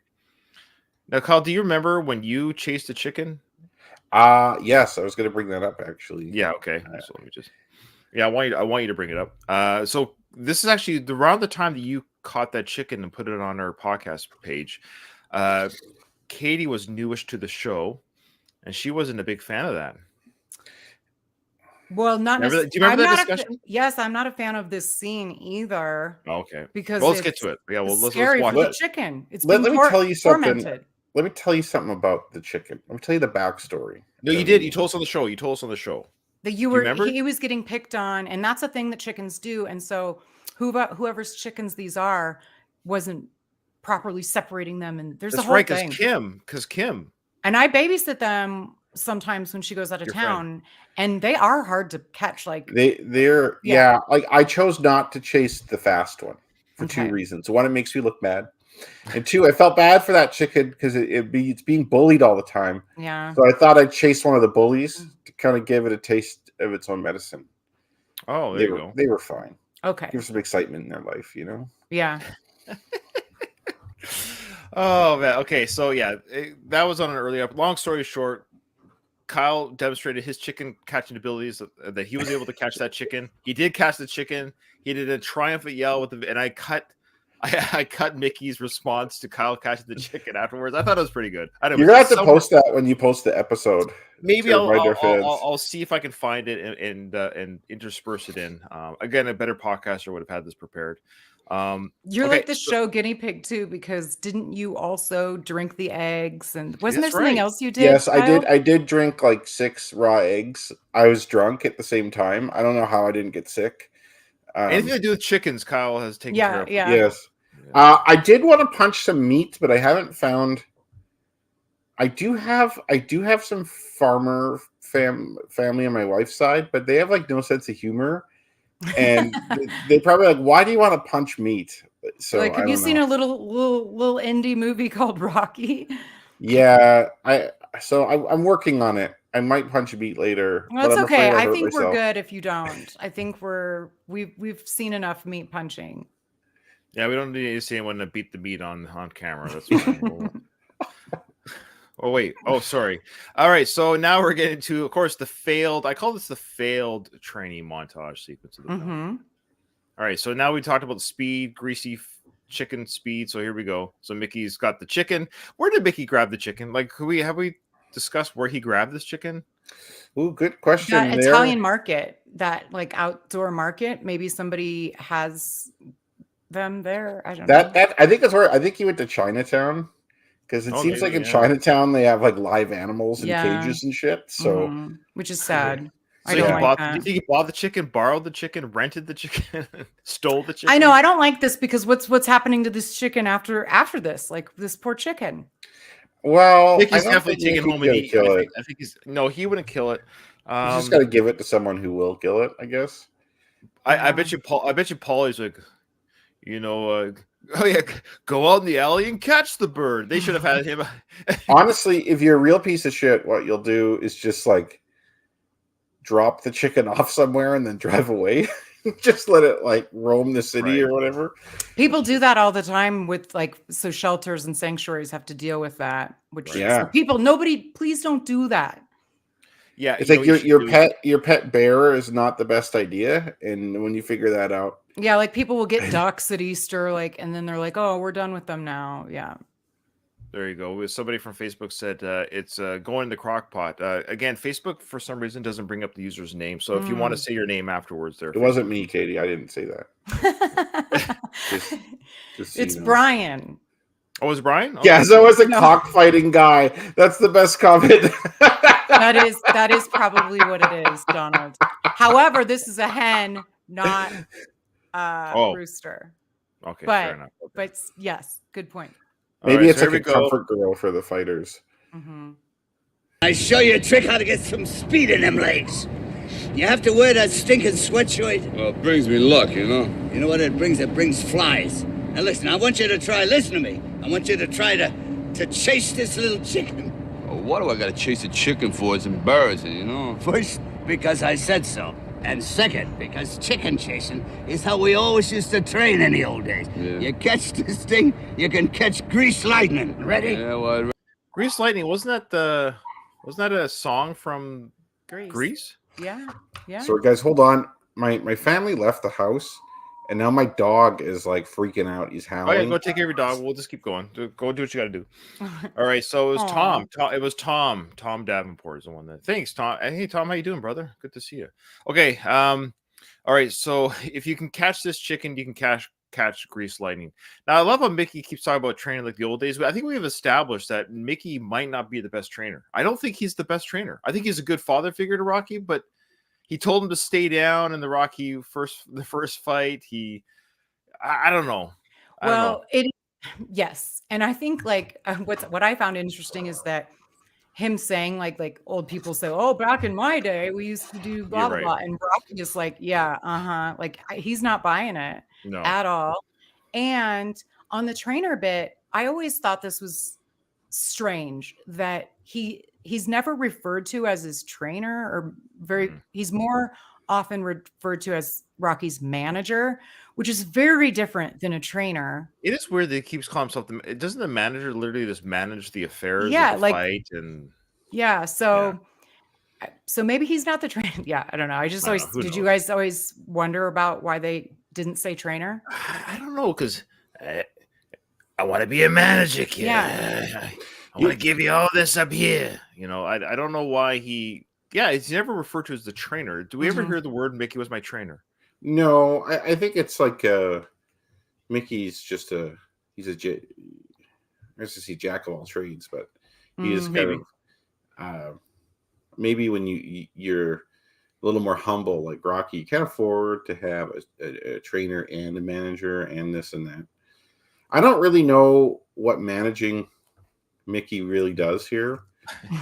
A: Now, Kyle, do you remember when you chased a chicken?
C: yes, I was going to bring that up actually.
A: Yeah. Okay. So let me just. Yeah, I want you to bring it up. So this is actually around the time that you caught that chicken and put it on our podcast page. Katie was newish to the show, and she wasn't a big fan of that.
B: Well, not
A: Do you
B: necessarily.
A: remember that discussion?
B: Yes, I'm not a fan of this scene either.
A: Okay.
B: Because
A: Well, let's get
B: it's
A: to it. Yeah, well, let's
B: scary
A: watch
B: for the
A: it.
B: chicken. It's
C: Let
B: being
C: me tell you something.
B: tormented.
C: Let me tell you something about the chicken. Let me tell you the backstory.
A: No, you did. You told us on the show. You told us on the show.
B: That
A: you remember?
B: he was getting picked on, and that's a thing that chickens do. And so whoever's chickens these are wasn't properly separating them, and there's a
A: That's
B: whole
A: right,
B: thing.
A: because Kim,
B: And I babysit them sometimes when she goes out of
A: your friend.
B: town, and they are hard to catch. Like,
C: They're
B: Yeah.
C: like I chose not to chase the fast one for
B: Okay.
C: 2 reasons. One, it makes me look bad, and 2, I felt bad for that chicken because it's being bullied all the time.
B: yeah,
C: So I thought I'd chase one of the bullies to kind of give it a taste of its own medicine.
A: Oh, there
C: They
A: you
C: were
A: go.
C: they were fine.
B: okay,
C: Give some excitement in their life, you know.
B: yeah,
A: Oh man. Okay, so yeah, that was on an earlier. Long story short, Kyle demonstrated his chicken catching abilities that he was able to catch that chicken. He did catch the chicken. He did a triumphant yell with the, and I cut Mickey's response to Kyle catching the chicken afterwards. I thought it was pretty good. I don't know.
C: You're gonna have to post that when you post the episode.
A: Maybe
C: to
A: I'll,
C: remind our
A: I'll,
C: fans.
A: I'll, I'll see if I can find it and intersperse it in. Again, a better podcaster would have had this prepared.
B: you're
A: Okay,
B: like the show guinea pig too, because didn't you also drink the eggs? And wasn't there
A: That's
B: something
A: right.
B: else you did?
C: Yes, I did.
B: Kyle?
C: I did drink like 6 raw eggs. I was drunk at the same time. I don't know how I didn't get sick.
A: Anything to do with chickens, Kyle has taken care of.
B: Yeah.
C: Yes.
A: Yeah.
C: I did want to punch some meat, but I haven't found. I do have some farmer family on my wife's side, but they have like no sense of humor, and they probably like, why do you want to punch meat? So
B: Like,
C: I
B: have you
C: don't
B: seen
C: know.
B: a little indie movie called Rocky?
C: Yeah, I'm working on it. I might punch meat later.
B: Well,
C: but
B: it's
C: I'm
B: okay.
C: afraid I'll
B: I
C: hurt
B: think we're
C: myself.
B: good if you don't. I think we've seen enough meat punching.
A: Yeah, we don't need to see anyone to beat the meat on camera. That's fine. Oh wait. Oh, sorry. All right. So now we're getting to, of course, I call this the failed training montage sequence of the film.
B: Mm-hmm.
A: All right. So now we talked about the speed, greasy chicken speed. So here we go. So Mickey's got the chicken. Where did Mickey grab the chicken? Like, have we discussed where he grabbed this chicken?
C: Ooh, good question.
B: That
C: there.
B: Italian market, that like outdoor market. Maybe somebody has them there. I don't know.
C: That I think that's where I think he went to Chinatown. Because it
A: Oh,
C: seems like
A: maybe,
C: in
A: yeah.
C: Chinatown they have like live animals in
B: Yeah.
C: cages and shit. So
B: Mhm. Which is sad.
A: So
B: I
A: he
B: don't like
A: bought.
B: that.
A: You think he bought the chicken, borrowed the chicken, rented the chicken, stole the chicken?
B: I know. I don't like this because what's happening to this chicken after this? Like this poor chicken.
C: well,
A: Mickey's
C: I don't
A: definitely
C: think
A: taking
C: Mickey's
A: home
C: gonna
A: and eating.
C: kill it.
A: I think he's no. He wouldn't kill it.
C: He's just got to give it to someone who will kill it, I guess.
A: I bet you Paul. I bet you Paulie's like, oh yeah, go out in the alley and catch the bird. They should have had him.
C: Honestly, if you're a real piece of shit, what you'll do is just like drop the chicken off somewhere and then drive away. Just let it like roam the city
A: Right.
C: or whatever.
B: People do that all the time with so shelters and sanctuaries have to deal with that. Which
C: Yeah.
B: so please don't do that.
A: Yeah,
C: It's
A: you know
C: like
A: what you
C: your
A: should do?
C: your pet bear is not the best idea, and when you figure that out,
B: Yeah, like people will get ducks at Easter, and then they're like, "Oh, we're done with them now." Yeah.
A: There you go. Somebody from Facebook said it's going in the crock pot. Again, Facebook for some reason doesn't bring up the user's name. So if you want to say your name afterwards, there.
C: it wasn't me, Katie. I didn't say that. Just so
B: It's
C: you know.
B: Brian.
A: Oh, was Brian?
C: Yeah, so I was a
B: No.
C: cockfighting guy. That's the best comment.
B: That is probably what it is, Donald. However, this is a hen, not a rooster.
A: Okay,
B: But
A: fair enough. Okay.
B: but yes, good point.
A: All
C: Maybe
A: right,
C: it's
A: so
C: like
A: here
C: a
A: we go.
C: comfort girl for the fighters.
B: Hmm.
E: I show you a trick how to get some speed in them legs. You have to wear that stinking sweatshirt.
F: Well, it brings me luck, you know.
E: You know what it brings? It brings flies. Now listen, I want you to try, listen to me. I want you to try to chase this little chicken.
F: Well, what do I gotta chase a chicken for? It's embarrassing, you know.
E: First, because I said so. And second, because chicken chasing is how we always used to train in the old days.
F: Yeah.
E: You catch this thing, you can catch grease lightning. Ready?
F: Yeah, well,
A: Grease Lightning, wasn't that a song from Grease?
B: Yeah. Yeah.
C: So, guys, hold on. My family left the house, and now my dog is like freaking out. He's
A: Oh yeah,
C: howling.
A: go take care of your dog. We'll just keep going. Go do what you got to do. All right. So it was
B: Aw.
A: Tom. It was Tom. Tom Davenport is the one that. Thanks, Tom. Hey, Tom, how you doing, brother? Good to see you. Okay. All right. So if you can catch this chicken, you can catch Grease Lightning. Now I love how Mickey keeps talking about training like the old days, but I think we've established that Mickey might not be the best trainer. I don't think he's the best trainer. I think he's a good father figure to Rocky, but he told him to stay down in the first fight. He I don't know. I don't know.
B: Well, yes, and I think like what I found interesting is that him saying like old people say, "Oh, back in my day, we used to do blah
A: You're
B: blah
A: right.
B: blah," and Rocky is like, "Yeah, like he's not buying it
A: No.
B: at all." And on the trainer bit, I always thought this was strange that he's never referred to as his trainer or
A: Mhm.
B: he's more often referred to as Rocky's manager, which is very different than a trainer.
A: It is weird that he keeps calling himself doesn't the manager literally just manage the affairs of
B: Yeah,
A: the
B: like
A: fight and
B: yeah,
A: yeah,
B: so maybe he's not the trainer. Yeah, I don't know. I just
A: I don't
B: always
A: know, who
B: did you
A: knows?
B: guys always wonder about why they didn't say trainer?
A: I don't know because I want to be a manager, kid.
B: Yeah.
A: I want to give you all this up here. You know, I don't know why he's never referred to as the trainer. Do we ever
B: Mhm.
A: hear the word Mickey was my trainer?
C: No, I think it's like Mickey's just he's a I was to see jack of all trades, but he is
B: Mm.
C: kind
A: Maybe.
C: of maybe when you're a little more humble like Rocky, you can't afford to have a trainer and a manager and this and that. I don't really know what managing Mickey really does here.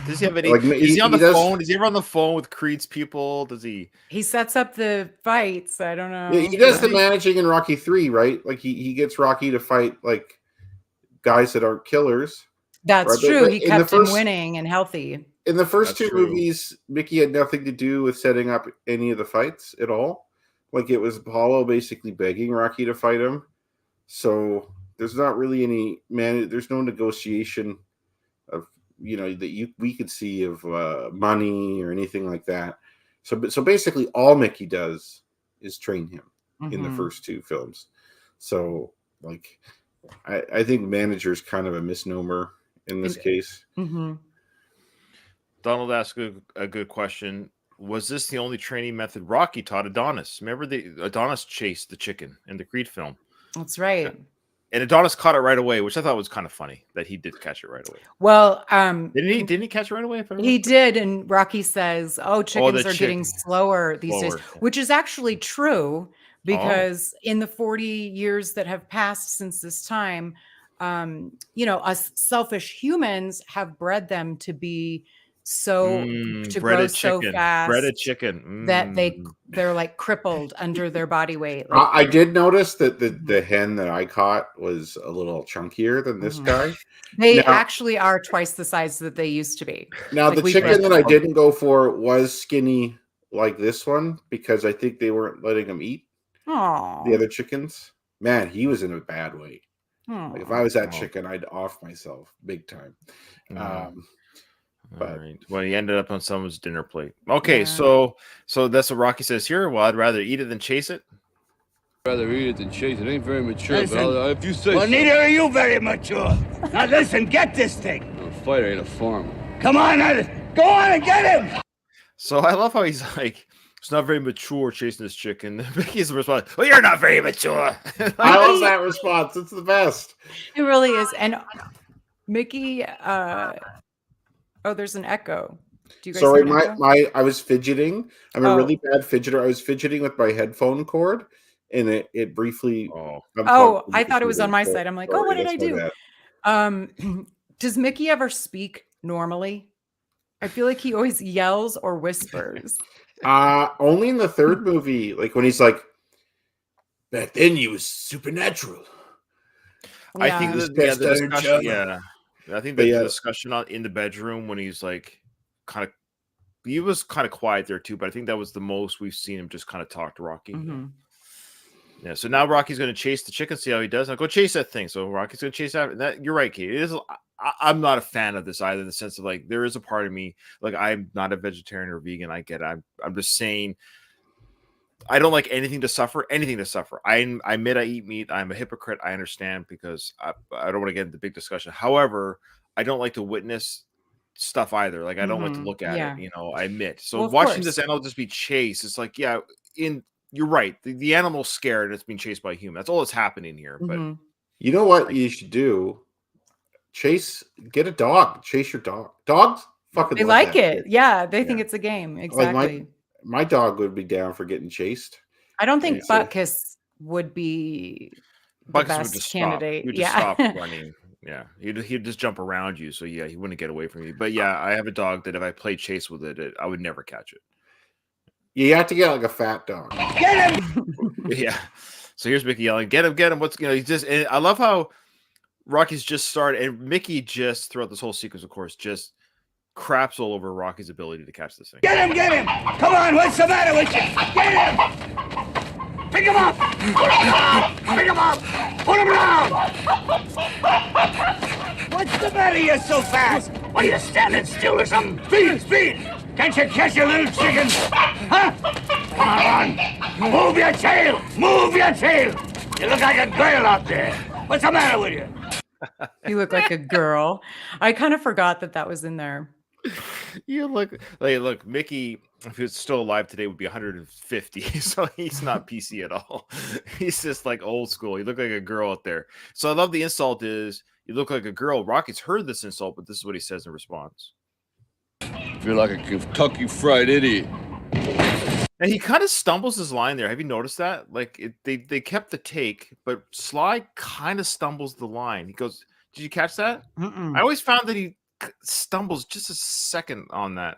A: Does he have any?
C: Like
A: Is he on the
C: does,
A: phone? Is he ever on the phone with Creed's people? Does he?
B: He sets up the fights. I don't know.
C: he does
A: Does
C: the
A: he?
C: managing in Rocky 3, right? Like he gets Rocky to fight like guys that aren't killers.
B: That's
C: Right,
B: true.
C: but
B: He
C: in the
B: kept him
C: first
B: winning and healthy.
C: in the first
A: That's
C: two
A: true.
C: movies, Mickey had nothing to do with setting up any of the fights at all. Like it was Apollo basically begging Rocky to fight him. So there's not really any there's no negotiation of that we could see of money or anything like that. So basically all Mickey does is train him in the
B: Mhm.
C: first two films. So like I think manager is kind of a misnomer in this case.
B: Mhm.
A: Donald asked a good question. Was this the only training method Rocky taught Adonis? Remember Adonis chased the chicken in the Creed film,
B: That's right.
A: and Adonis caught it right away, which I thought was kind of funny that he did catch it right away.
B: Well,
A: Didn't he? Didn't he catch it right away? If I remember
B: he
A: correctly?
B: did, and Rocky says, "Oh, chickens
A: the
B: are getting
A: chicken.
B: slower these days,"
A: Slower.
B: which is actually true
A: Oh,
B: because in the 40 years that have passed since this time, us selfish humans have bred them to be to grow
A: breaded
B: so
A: chicken. Breaded
B: fast
A: chicken.
B: that they're like crippled under their body weight.
C: I,
B: Like,
C: I did notice that the hen that I caught was a little chunkier than this
B: Mhm.
C: guy.
B: they
C: Now,
B: actually are twice the size that they used to be.
C: now
B: Like
C: the
B: we
C: chicken
B: bred
C: that I
B: them.
C: didn't go for was skinny like this one because I think they weren't letting him eat the
B: Aw.
C: other chickens. Man, he was in a bad way. Like if I was that
A: Oh.
C: chicken, I'd off myself big time.
A: Oh.
C: Um,
A: All
C: but-
A: right. Well, he ended up on someone's dinner plate. Okay,
B: Yeah.
A: so that's what Rocky says here. Well, I'd rather eat it than chase it.
F: Rather eat it than chase it. Ain't very mature,
E: Listen.
F: but if you say
E: Well,
F: so.
E: neither are you very mature. Now listen, get this thing.
F: A fighter ain't a farmer.
E: Come on, now, go on and get him.
A: So I love how he's like, it's not very mature chasing this chicken. Mickey's response, well, you're not very mature.
C: I love that response. It's the best.
B: It really is. And Mickey, there's an echo. Do you guys
C: Sorry,
B: hear an echo?
C: I was fidgeting. I'm a
B: Oh.
C: really bad fidgeter. I was fidgeting with my headphone cord, and it briefly.
A: Oh,
C: unplugged
B: I
C: the
B: thought it was on my
C: computer.
B: side. I'm like,
C: Sorry,
B: what did
C: that's
B: I
C: my
B: do?
C: bad.
B: Does Mickey ever speak normally? I feel like he always yells or whispers.
C: Only in the third movie, like when he's like, back then you was supernatural.
A: I think
B: Yeah.
A: the
C: Best iron
A: discussion,
C: chub.
A: yeah. I think
C: But
A: the
C: yeah.
A: discussion in the bedroom when he's like kind of, he was kind of quiet there too, but I think that was the most we've seen him just kind of talk to Rocky.
B: Mhm.
A: Yeah, so now Rocky's going to chase the chicken, see how he does. Now go chase that thing. So Rocky's going to chase after that. You're right, Kate. It is. I'm not a fan of this either, in the sense of like there is a part of me like I'm not a vegetarian or vegan. I get it. I'm just saying I don't like anything to suffer. Anything to suffer. I admit I eat meat. I'm a hypocrite. I understand because I don't want to get into the big discussion. However, I don't like to witness stuff either. Like I don't like to
B: Mhm.
A: look at
B: Yeah.
A: it. You know, I admit. So
B: Well, of
A: watching
B: course.
A: this animal just be chased, it's like yeah. You're right. The animal's scared and it's being chased by a human. That's all that's happening here. But
B: Mhm.
C: You know what you should do? Get a dog. Chase your dog. Dogs fucking
B: They
C: love
B: like
C: that
B: it.
C: shit.
B: Yeah, they think
A: Yeah.
B: it's a game.
C: Like
B: Exactly.
C: my dog would be down for getting chased.
B: I don't think
C: so-
B: Butkus would be the
A: Buckets would
B: best
A: just stop.
B: candidate.
A: He would just
B: Yeah.
A: stop running. Yeah, he'd just jump around you. So yeah, he wouldn't get away from you. But yeah, I have a dog that if I played chase with it, I would never catch it.
C: You have to get like a fat dog.
E: Get him!
A: Yeah. So here's Mickey yelling, "Get him! Get him!" What's he's just. And I love how Rocky's just started, and Mickey just throughout this whole sequence, of course, just craps all over Rocky's ability to catch this thing.
E: Get him! Get him! Come on, what's the matter with you? Get him! Pick him up! Put him down! Pick him up! Put him down! What's the matter? You're so fast. What are you standing still or something? Speed! Speed! Can't you catch your little chicken? Huh? Come on! Move your tail! Move your tail! You look like a girl out there. What's the matter with you?
B: You look like a girl. I kind of forgot that was in there.
A: You look, Mickey, if he was still alive today, would be 150. So he's not PC at all. He's just like old school. You look like a girl out there. So I love the insult is you look like a girl. Rocky's heard this insult, but this is what he says in response.
F: Feel like a Kentucky Fried Idiot.
A: And he kind of stumbles his line there. Have you noticed that? Like they kept the take, but Sly kind of stumbles the line. He goes, "Did you catch that?" I always found that he stumbles just a second on that.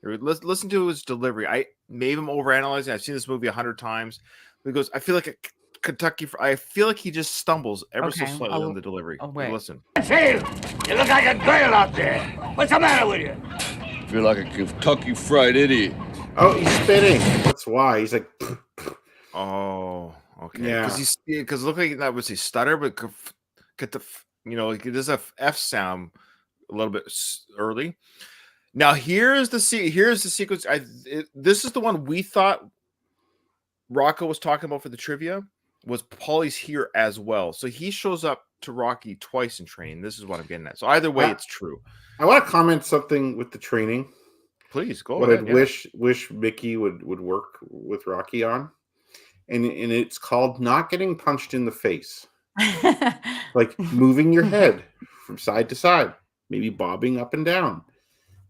A: Listen to his delivery. I made him overanalyzing. I've seen this movie 100 times. He goes, "I feel like a Kentucky." I feel like he just stumbles ever so slightly on the delivery. Listen.
E: Tail! You look like a girl out there. What's the matter with you?
F: Feel like a Kentucky Fried Idiot.
C: Oh, he's spitting. That's why he's like.
A: Oh, okay.
C: Yeah.
A: Because look like that was his stutter, but there's a F sound a little bit early. Now here's the sequence. This is the one we thought Rocco was talking about for the trivia. Was Paulie's here as well? So he shows up to Rocky twice in training. This is what I'm getting at. So either way, it's true.
C: I want to comment something with the training.
A: Please go.
C: What
A: ahead,
C: I'd wish Mickey would work with Rocky on, and it's called not getting punched in the face, like moving your head from side to side, maybe bobbing up and down,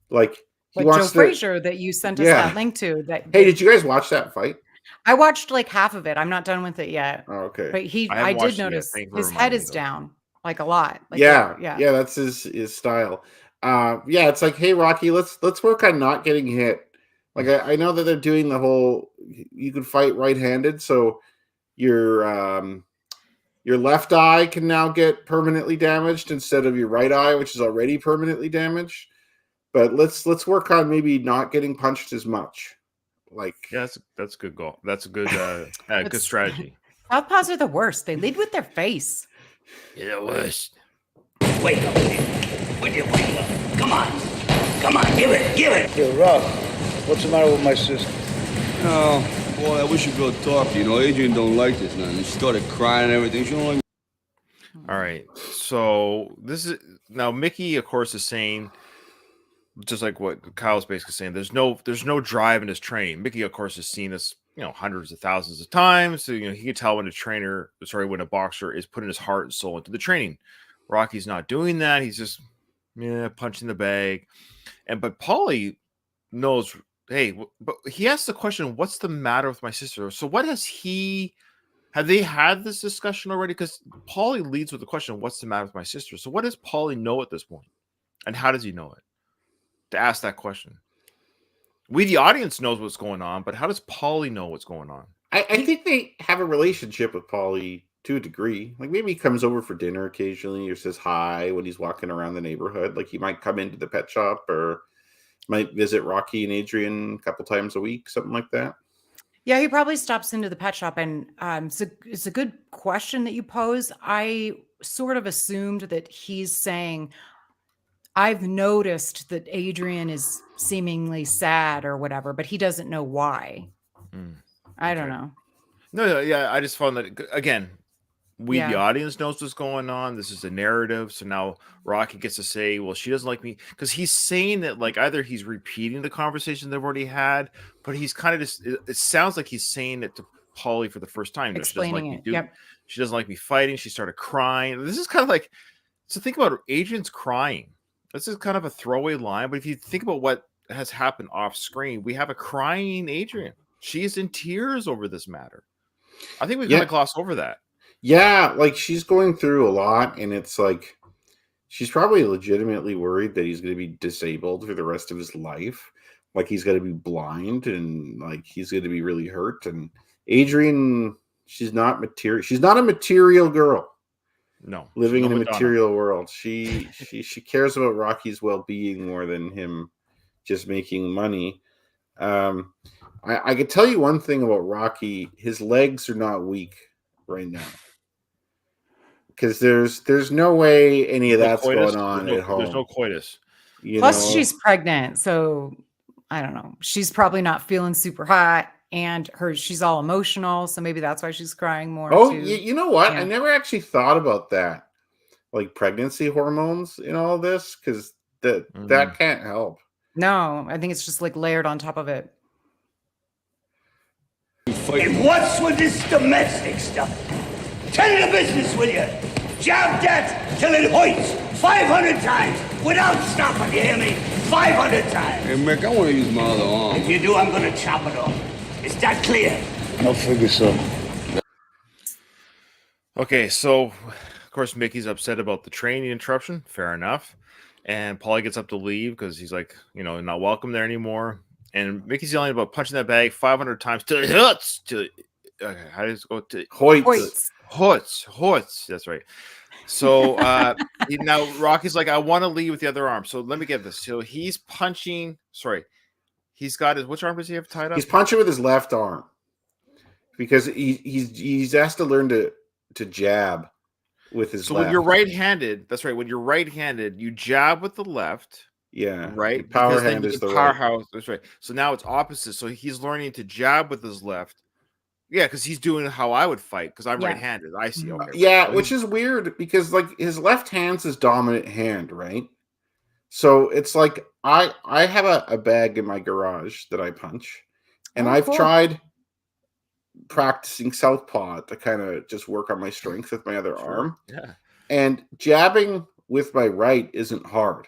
C: like he
B: Like
C: wants
B: Joe Frazier that you sent us that link to.
C: Hey, did you guys watch that fight?
B: I watched like half of it. I'm not done with it yet.
C: Oh, okay.
B: But I did notice his head is down like a lot. Like,
C: yeah, that's his style. It's like, hey Rocky, let's work on not getting hit. Like I know that they're doing the whole you can fight right-handed, so your left eye can now get permanently damaged instead of your right eye, which is already permanently damaged. But let's work on maybe not getting punched as much. Like
A: that's a good goal. That's a good good strategy.
B: Southpaws are the worst. They lead with their face.
A: Yeah, the worst.
E: Wake up, kid. Would you wake up? Come on. Come on, give it.
G: Yo, Rob, what's the matter with my sister?
F: Oh, boy, I wish you'd go talk to you. know, Adrian don't like this, man. She started crying and everything. She don't like.
A: All right. So this is now Mickey, of course, is saying, just like what Kyle's basically saying, there's no drive in his training. Mickey, of course, has seen this, hundreds of thousands of times. So, he can tell when a boxer is putting his heart and soul into the training. Rocky's not doing that. He's just punching the bag. But Paulie knows, hey, but he asks the question, what's the matter with my sister? So what have they had this discussion already? Because Paulie leads with the question, what's the matter with my sister? So what does Paulie know at this point? And how does he know it? To ask that question. We, the audience, knows what's going on, but how does Paulie know what's going on?
C: I think they have a relationship with Paulie to a degree. Like maybe he comes over for dinner occasionally or says hi when he's walking around the neighborhood. Like he might come into the pet shop or might visit Rocky and Adrian a couple times a week, something like that.
B: Yeah, he probably stops into the pet shop. And it's a good question that you pose. I sort of assumed that he's saying, I've noticed that Adrian is seemingly sad or whatever, but he doesn't know why. I don't know.
A: No, yeah, I just found that, again, the audience knows what's going on. This is a narrative. So now Rocky gets to say, well, she doesn't like me. Because he's saying that, like, either he's repeating the conversation they've already had, but he's kind of just, it sounds like he's saying it to Paulie for the first time.
B: Explaining it. Yep.
A: She doesn't like me fighting. She started crying. This is kind of like, so think about it. Adrian's crying. This is kind of a throwaway line, but if you think about what has happened off screen, we have a crying Adrian. She is in tears over this matter. I think we
C: Yeah.
A: kind of gloss over that.
C: Yeah, like she's going through a lot, and it's like she's probably legitimately worried that he's going to be disabled for the rest of his life. Like he's going to be blind, and like he's going to be really hurt. And Adrian, she's not material. She's not a material girl
A: No,
C: living
A: no
C: in a
A: Madonna.
C: material world. She cares about Rocky's well-being more than him just making money. I could tell you one thing about Rocky: his legs are not weak right now, because there's no way any of
A: No
C: that's
A: coitus.
C: going on
A: There's
C: at
A: no, there's no
C: home.
A: coitus.
C: You
B: Plus,
C: know?
B: she's pregnant, so I don't know. She's probably not feeling super hot, and she's all emotional, so maybe that's why she's crying more
C: Oh,
B: too.
C: you know what? I
B: Yeah.
C: never actually thought about that, like pregnancy hormones in all this, because that can't help.
B: No, I think it's just like layered on top of it.
E: And what's with this domestic stuff? Tell the business, will you? Jab that till it hoits 500 times without stopping, you hear me? 500 times.
F: Hey, Mick, I want to use my other arm.
E: If you do, I'm gonna chop it off. Is that clear?
G: I figure so.
A: Okay, so of course Mickey's upset about the training interruption. Fair enough. And Paulie gets up to leave because he's like, not welcome there anymore. And Mickey's yelling about punching that bag 500 times till it hurts. How does it go? To
C: Hoyts.
A: Hoyts. That's right. So now Rocky's like, I want to lead with the other arm. So let me get this. So he's punching. Sorry, he's got his. Which arm does he have tied up?
C: He's punching with his left arm because he's asked to learn to jab with his
A: So
C: left.
A: when you're right-handed, that's right. When you're right-handed, you jab with the left.
C: Yeah,
A: Right.
C: the power
A: Because then
C: hand
A: you
C: is
A: can
C: the right.
A: powerhouse. That's right. So now it's opposite. So he's learning to jab with his left. Yeah, because he's doing how I would fight because I'm
B: Yeah.
A: right-handed. I see. Okay.
C: Yeah,
A: So
C: which
A: he's-
C: is weird because like his left hand's his dominant hand, right? So it's like I have a bag in my garage that I punch, and
B: Oh,
C: I've
B: cool.
C: tried practicing southpaw to kind of just work on my strength with my other arm.
A: Yeah.
C: And jabbing with my right isn't hard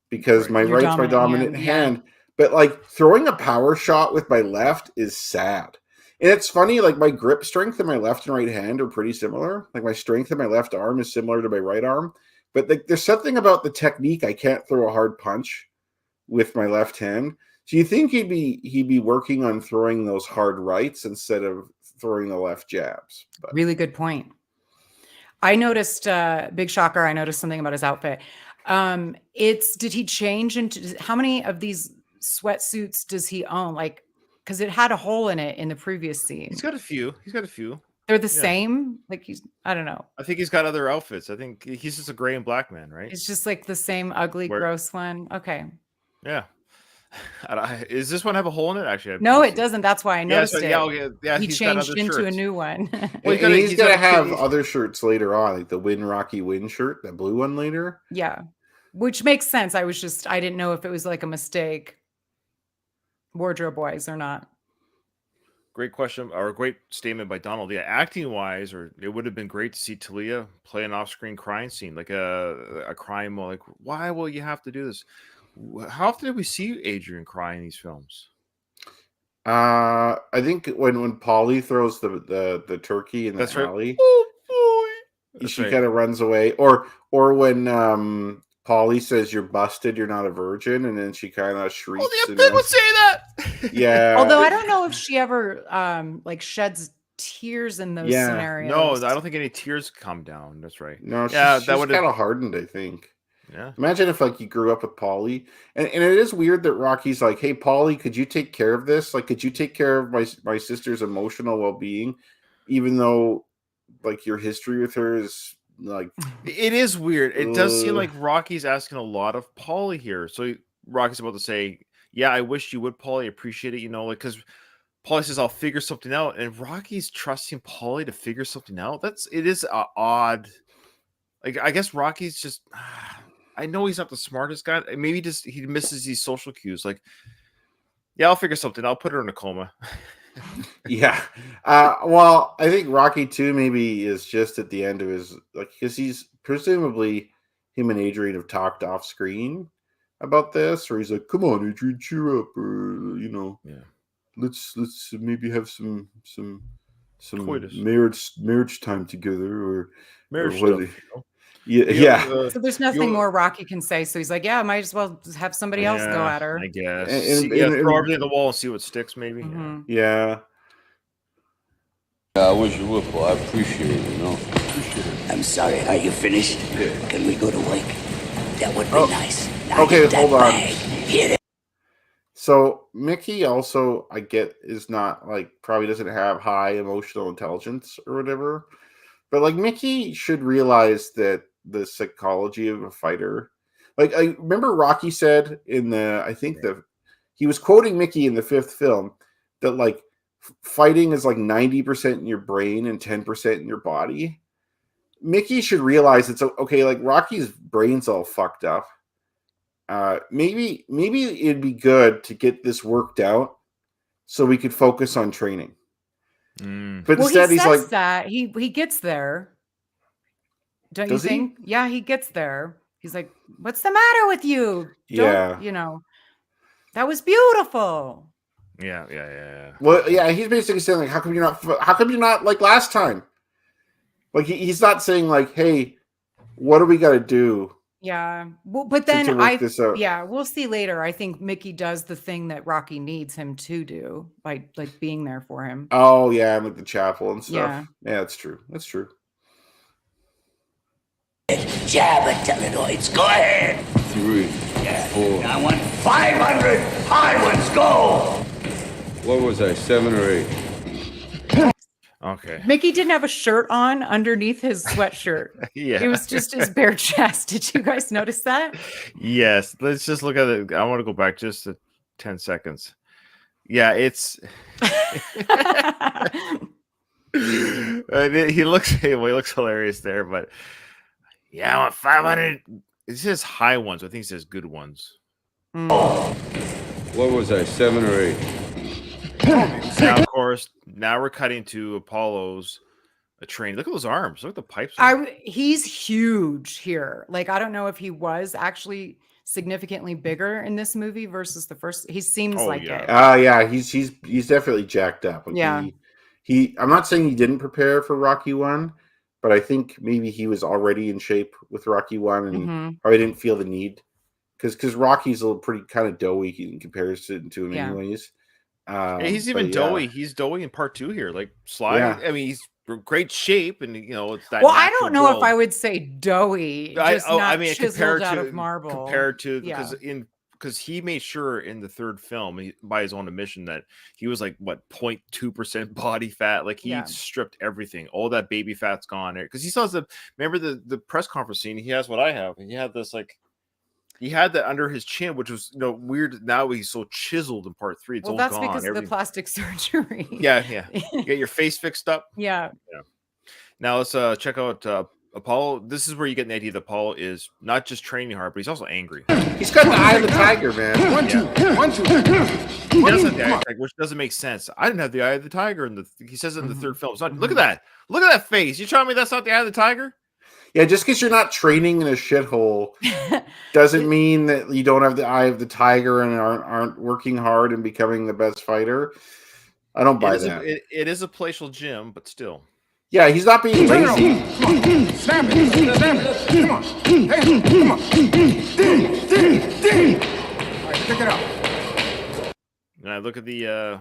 C: because
A: Right.
C: my
B: Your
C: right's my
B: dominant
C: dominant
B: hand, yeah.
C: hand. But like throwing a power shot with my left is sad. And it's funny, like my grip strength in my left and right hand are pretty similar. Like my strength in my left arm is similar to my right arm. But like there's something about the technique. I can't throw a hard punch with my left hand. So you think he'd be working on throwing those hard rights instead of throwing the left jabs. But
B: Really good point. I noticed, big shocker, I noticed something about his outfit. Did he change into how many of these sweatsuits does he own? Like, because it had a hole in it in the previous scene.
A: He's got a few.
B: They're the
A: yeah.
B: same. Like I don't know.
A: I think he's got other outfits. I think he's just a gray and black man, right?
B: It's just like the same ugly,
A: Where-
B: gross one. Okay.
A: Yeah. Is this one have a hole in it? Actually,
B: No, it doesn't. That's why I
A: Yeah,
B: noticed
A: so,
B: it.
A: yeah,
B: He
A: he's got
B: changed
A: other
B: into a
A: shirts.
B: new one.
A: Well,
C: and he's gonna
A: got a
C: have
A: kid-
C: other shirts later on, like the Win Rocky Win shirt, that blue one later.
B: Yeah. Which makes sense. I didn't know if it was like a mistake wardrobe wise or not.
A: Great question or a great statement by Donald. Yeah, acting wise, or it would have been great to see Talia play an off-screen crying scene, like a crying moment. Like, why will you have to do this? How often did we see Adrian cry in these films?
C: I think when Polly throws the turkey in the
A: That's right.
C: alley,
A: Oh boy, That's
C: she
A: right.
C: kind of runs away. Or when Polly says you're busted, you're not a virgin, and then she kind of shrieks.
A: Only a
C: and
A: pig would
C: runs-
A: say that.
C: Yeah.
B: Although I don't know if she ever like sheds tears in those
C: Yeah.
B: scenarios.
A: No, I don't think any tears come down. That's right.
C: No, she's,
A: Yeah,
C: she's
A: that would've-
C: kind of hardened, I think.
A: Yeah.
C: Imagine if like you grew up with Polly, and it is weird that Rocky's like, "Hey, Polly, could you take care of this? Like, could you take care of my sister's emotional well being, even though like your history with her is like."
A: It is weird. It does seem
C: Ugh.
A: like Rocky's asking a lot of Paulie here. So Rocky's about to say, "Yeah, I wish you would, Paulie. Appreciate it." Like because Paulie says, "I'll figure something out," and Rocky's trusting Paulie to figure something out. It is odd. Like I guess Rocky's just. I know he's not the smartest guy. Maybe he misses these social cues. Like, yeah, I'll figure something. I'll put her in a coma.
C: Yeah. Well, I think Rocky 2 maybe is just at the end of his, like, because he's presumably him and Adrian have talked off screen about this, or he's like, "Come on, Adrian, cheer up," or
A: Yeah.
C: let's maybe have some some
A: Coitus.
C: marriage time together, or
A: Marriage
C: what
A: stuff.
C: is it?
A: You know?
C: Yeah,
A: You
C: yeah.
A: know,
B: So there's nothing
A: you-
B: more Rocky can say. So he's like, yeah, might as well just have somebody else go
A: yeah,
B: at her.
A: I guess.
C: And-
A: Yeah,
C: and-
A: throw everything at the wall and see what sticks. Maybe.
B: Mhm.
C: Yeah.
F: I wish you would, Paul. I appreciate it, you know.
E: I'm sorry, are you finished? Can we go to work? That would be
C: Oh,
E: nice. Now
C: okay,
E: get that
C: hold on.
E: bag. Hit it.
C: So Mickey also, I get, is not like, probably doesn't have high emotional intelligence or whatever, but like Mickey should realize that the psychology of a fighter. Like, I remember Rocky said in I think he was quoting Mickey in the 5th film that like fighting is like 90% in your brain and 10% in your body. Mickey should realize it's okay. Like Rocky's brain's all fucked up. Maybe it'd be good to get this worked out so we could focus on training. But
B: Well,
C: instead,
B: he
C: he's
B: says
C: like,
B: that he gets there. Don't you
C: Does he?
B: think? Yeah, he gets there. He's like, "What's the matter with you?"
C: Yeah.
B: You know, that was beautiful.
A: Yeah.
C: well, yeah, he's basically saying like, how come you're not like last time? Like he's not saying like, hey, what do we got to do?
B: Yeah. Well, but
C: To
B: then
C: work this out.
B: yeah, we'll see later. I think Mickey does the thing that Rocky needs him to do by like being there for him.
C: Oh yeah, and like the chapel and stuff.
B: Yeah.
C: Yeah, that's true. That's true.
E: Jab it, Telenoids. Go ahead.
F: 3,
E: Yeah.
F: 4.
E: I want 500 hard ones. Go.
F: What was I, 7 or 8?
A: Okay.
B: Mickey didn't have a shirt on underneath his sweatshirt.
A: Yeah.
B: It was just his bare chest. Did you guys notice that?
A: Yes. Let's just look at it. I want to go back just to 10 seconds. Yeah, it's. he looks hilarious there, but yeah, I want 500. It says high ones. I think it says good ones.
F: What was I, 7 or 8?
A: Now, of course, now we're cutting to Apollo's train. Look at those arms. Look at the pipes.
B: He's huge here. Like, I don't know if he was actually significantly bigger in this movie versus the first. He seems
A: Oh,
B: like
A: yeah.
B: it.
C: Yeah, he's definitely jacked up. Like,
B: Yeah.
C: He I'm not saying he didn't prepare for Rocky 1, but I think maybe he was already in shape with Rocky 1 and
B: Mhm.
C: probably didn't feel the need. Because Rocky's a little pretty kind of doughy in comparison to him
B: Yeah.
C: anyways.
A: Yeah, he's even
C: but
A: doughy.
C: yeah.
A: He's doughy in part 2 here. Like Sly.
C: Yeah.
A: I mean, he's in great shape, and it's that.
B: Well, I
A: natural
B: don't know if
A: build.
B: I would say doughy, just not chiseled out of marble.
A: compared to
B: Yeah.
A: because he made sure in the 3rd film, by his own admission, that he was like 0.2% body fat. Like he
B: Yeah.
A: stripped everything. All that baby fat's gone. Because he saw remember the press conference scene. He has what I have. He had this like. He had that under his chin, which was weird. Now he's so chiseled in part 3. It's
B: Well,
A: all
B: that's
A: gone.
B: because of the
A: Everything-
B: plastic surgery.
A: Yeah. You get your face fixed up.
B: Yeah.
A: Now let's check out Apollo. This is where you get an idea that Apollo is not just training hard, but he's also angry.
C: He's got the eye of the tiger, man.
A: He does have the eye of the tiger, which doesn't make sense. I didn't have the eye of the tiger, he says it in the 3rd film. It's not, look at that! Look at that face! You telling me that's not the eye of the tiger?
C: Yeah, just because you're not training in a shithole doesn't mean that you don't have the eye of the tiger and aren't working hard and becoming the best fighter. I don't buy that.
A: It is a palatial gym, but still.
C: Yeah, he's not being lazy.
H: Snap it. Snap it. Come on. Hey, come on. Ding. All right, pick it up.
A: And I look at the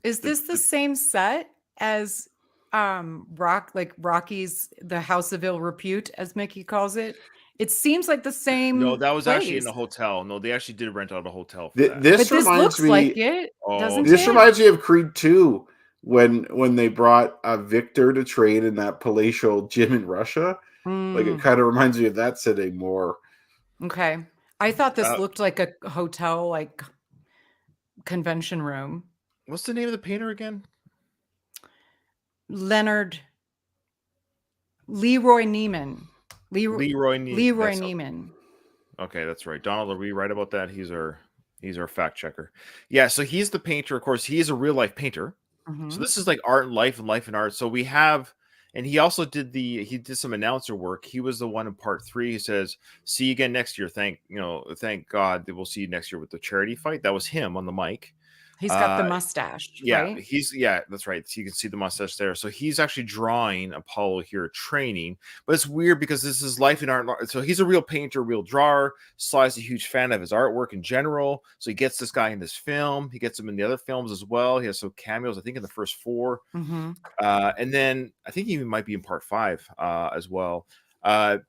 B: Is this the same set as Rocky's The House of Ill Repute, as Mickey calls it? It seems like the same.
A: No, that was actually in
B: place.
A: a hotel. No, they actually did rent out a hotel for that.
C: This
B: But this
C: reminds
B: looks
C: me.
B: like it,
A: Oh,
B: doesn't
C: This
B: it?
C: reminds me of Creed 2 when they brought Victor to train in that palatial gym in Russia. Like it kind of reminds me of that setting more.
B: Okay. I thought this looked like a hotel, like convention room.
A: What's the name of the painter again?
B: Leroy Neiman.
A: Leroy That's-
B: Neiman.
A: Okay, that's right. Donald, are we right about that? He's our fact checker. Yeah, so he's the painter. Of course, he is a real life painter.
B: Mhm.
A: So this is like art and life and art. So we have, and he also did some announcer work. He was the one in part 3. He says, "See you again next year. Thank God that we'll see you next year with the charity fight." That was him on the mic.
B: He's got the
A: Uh,
B: mustache,
A: Yeah,
B: right?
A: that's right. So you can see the mustache there. So he's actually drawing Apollo here training, but it's weird because this is life in art. So he's a real painter, real drawer. Sly's a huge fan of his artwork in general. So he gets this guy in this film. He gets him in the other films as well. He has some cameos, I think, in the first 4.
B: Mm-hmm.
A: And then I think he even might be in part 5 as well. But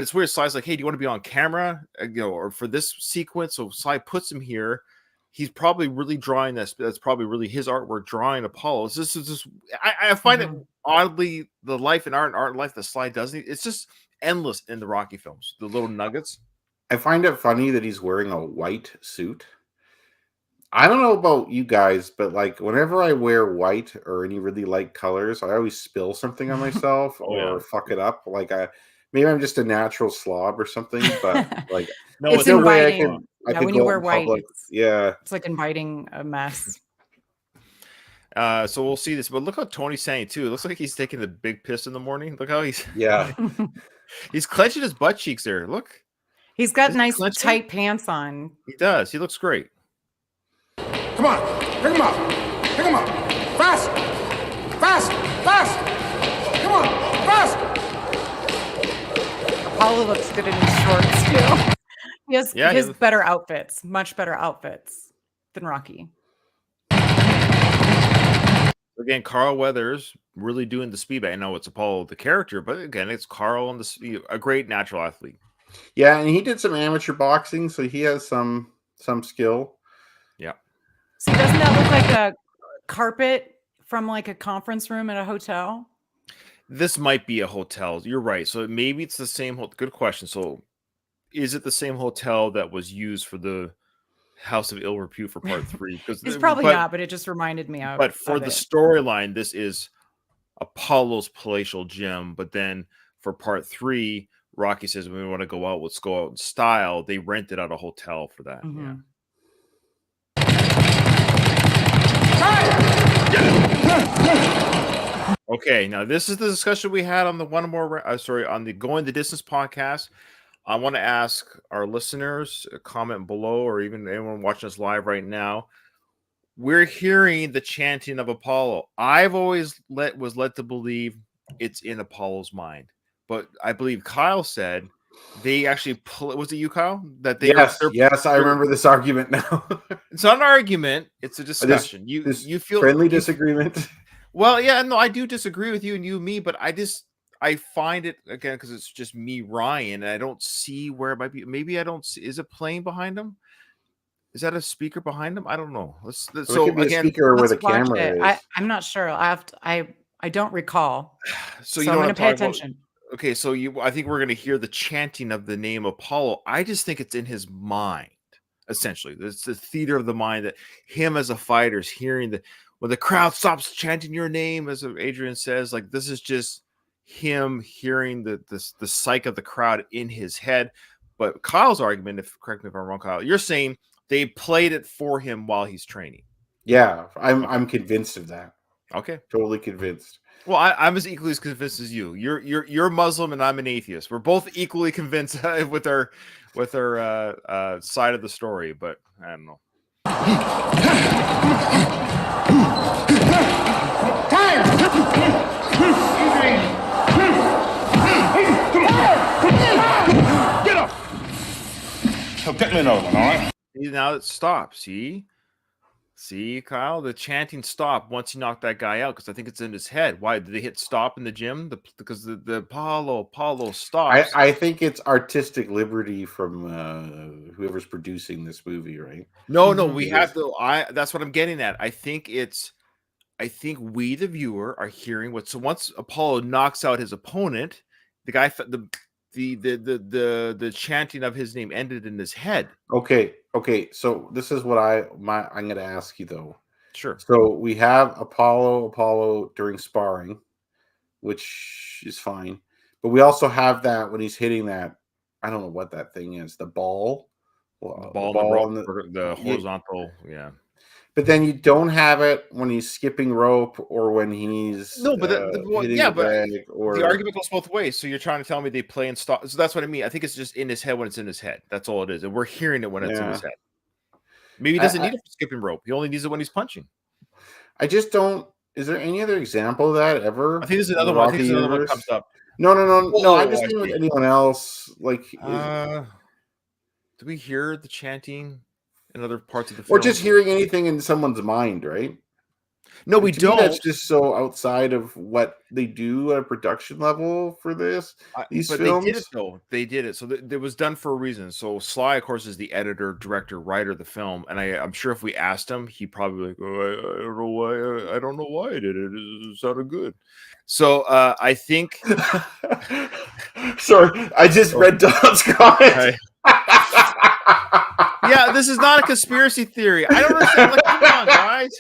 A: it's weird. Sly's like, hey, do you want to be on camera? Or for this sequence. So Sly puts him here. He's probably really drawing this. That's probably really his artwork drawing Apollo. This is just I find it oddly the life and art and life that Sly does. It's just endless in the Rocky films. The little nuggets.
C: I find it funny that he's wearing a white suit. I don't know about you guys, but like whenever I wear white or any really light colors, I always spill something on myself or fuck it up. Like maybe I'm just a natural slob or something, but like
A: No,
B: It's
A: no way
B: inviting.
C: I could
B: When you
C: go
B: wear
C: out in
B: white,
C: public. Yeah.
B: it's like inviting a mess.
A: So we'll see this, but look how Tony's saying too. It looks like he's taking a big piss in the morning. Look how he's
C: Yeah.
A: he's clenching his butt cheeks there. Look,
B: He's got
A: Is he
B: nice
A: clenching?
B: tight pants on.
A: he does. He looks great.
H: Come on, pick him up. Pick him up. Fast! Fast! Fast! Come on, fast!
B: Apollo looks good in his shorts too. He has
A: Yeah, he
B: his
A: looks-
B: better outfits, much better outfits than Rocky.
A: Again, Carl Weathers really doing the speed. I know it's Apollo the character, but again, it's Carl on a great natural athlete.
C: Yeah, and he did some amateur boxing, so he has some skill.
B: See, doesn't that look like a carpet from like a conference room at a hotel?
A: This might be a hotel. You're right. So maybe it's the same. Good question. So is it the same hotel that was used for the House of Ill Repute for part 3? Because
B: It's probably not, but it just reminded me of.
A: But for
B: of
A: the
B: it.
A: storyline, this is Apollo's palatial gym. But then for part 3, Rocky says, when we want to go out, let's go out in style. They rented out a hotel for that. Yeah.
B: Mhm.
A: Okay, now this is the discussion we had on the on the Going the Distance podcast. I want to ask our listeners a comment below, or even anyone watching us live right now. We're hearing the chanting of Apollo. I've always was led to believe it's in Apollo's mind, but I believe Kyle said they actually was it you, Kyle? That they
C: Yes, I remember this argument now.
A: It's not an argument; it's a discussion.
C: This
A: You feel
C: friendly disagreement.
A: Well, yeah, no, I do disagree with you and me, but I find it again because it's just me, Ryan, and I don't see where it might be. Maybe I don't see. Is it playing behind him? Is that a speaker behind him? I don't know.
C: So
A: So
C: it could be
A: again,
C: a speaker where the
B: Let's watch
C: camera
B: it.
C: is.
B: I'm not sure. I don't recall.
A: so
B: So,
A: you know
B: I'm
A: what
B: going
A: I'm
B: to pay
A: talking about?
B: attention.
A: Okay, so I think we're gonna hear the chanting of the name Apollo. I just think it's in his mind, essentially. It's the theater of the mind that him as a fighter is hearing when the crowd stops chanting your name, as Adrian says, like this is just him hearing the psyche of the crowd in his head. But Kyle's argument, correct me if I'm wrong, Kyle, you're saying they played it for him while he's training.
C: Yeah, I'm convinced of that.
A: Okay.
C: Totally convinced.
A: Well, I'm as equally as convinced as you. You're Muslim and I'm an atheist. We're both equally convinced with our side of the story, but I don't know.
H: Get up! So get me another one, all right?
A: Now it stops. See, Kyle, the chanting stopped once he knocked that guy out because I think it's in his head. Why did they hit stop in the gym? Because the Apollo stops.
C: I think it's artistic liberty from whoever's producing this movie, right?
A: No, we have to. That's what I'm getting at. I think we, the viewer, are hearing what. So once Apollo knocks out his opponent, the guy, the chanting of his name ended in his head.
C: Okay. So this is what I'm going to ask you though.
A: Sure.
C: So we have Apollo during sparring, which is fine, but we also have that when he's hitting that. I don't know what that thing is. The ball.
A: The ball on the horizontal. Yeah.
C: But then you don't have it when he's skipping rope or when he's
A: No, but
C: hitting
A: yeah,
C: the
A: but
C: bag or
A: the argument goes both ways. So you're trying to tell me they play and stop. So that's what I mean. I think it's just in his head when it's in his head. That's all it is, and we're hearing it when it's in his head. Maybe he doesn't need a skipping rope. He only needs it when he's punching.
C: I just don't. Is there any other example of that ever?
A: I think there's
C: in
A: another
C: the
A: one. I think
C: Rocky
A: there's another one
C: universe?
A: comes up.
C: No. I
A: Oh,
C: just
A: I
C: mean with
A: see.
C: anyone else. Like,
A: Do we hear the chanting in other parts of the film?
C: or just hearing anything in someone's mind, right?
A: No, we
C: To me,
A: don't.
C: that's just so outside of what they do at a production level for these
A: But
C: films.
A: they did it though. They did it, so it was done for a reason. So Sly, of course, is the editor, director, writer of the film, and I'm sure if we asked him, he'd probably be like, "Oh, I don't know why. I don't know why I did it. It sounded good." So I think.
C: Sorry, I just read Don's comment.
A: Yeah, this is not a conspiracy theory. I don't understand. Like, come on, guys.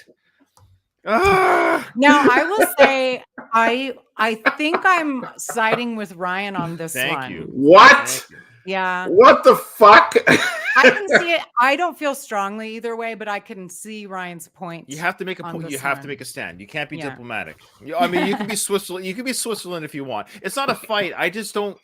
B: Now I will say I think I'm siding with Ryan on this
A: Thank
B: one.
A: you.
C: What?
A: Thank you.
B: Yeah.
C: What the fuck?
B: I can see it. I don't feel strongly either way, but I can see Ryan's point.
A: You have to make a
B: on
A: point. You
B: this
A: have to
B: one.
A: make a stand. You can't be
B: Yeah.
A: diplomatic. I mean, you can be Switzerland. You can be Switzerland if you want. It's not a fight. I just don't.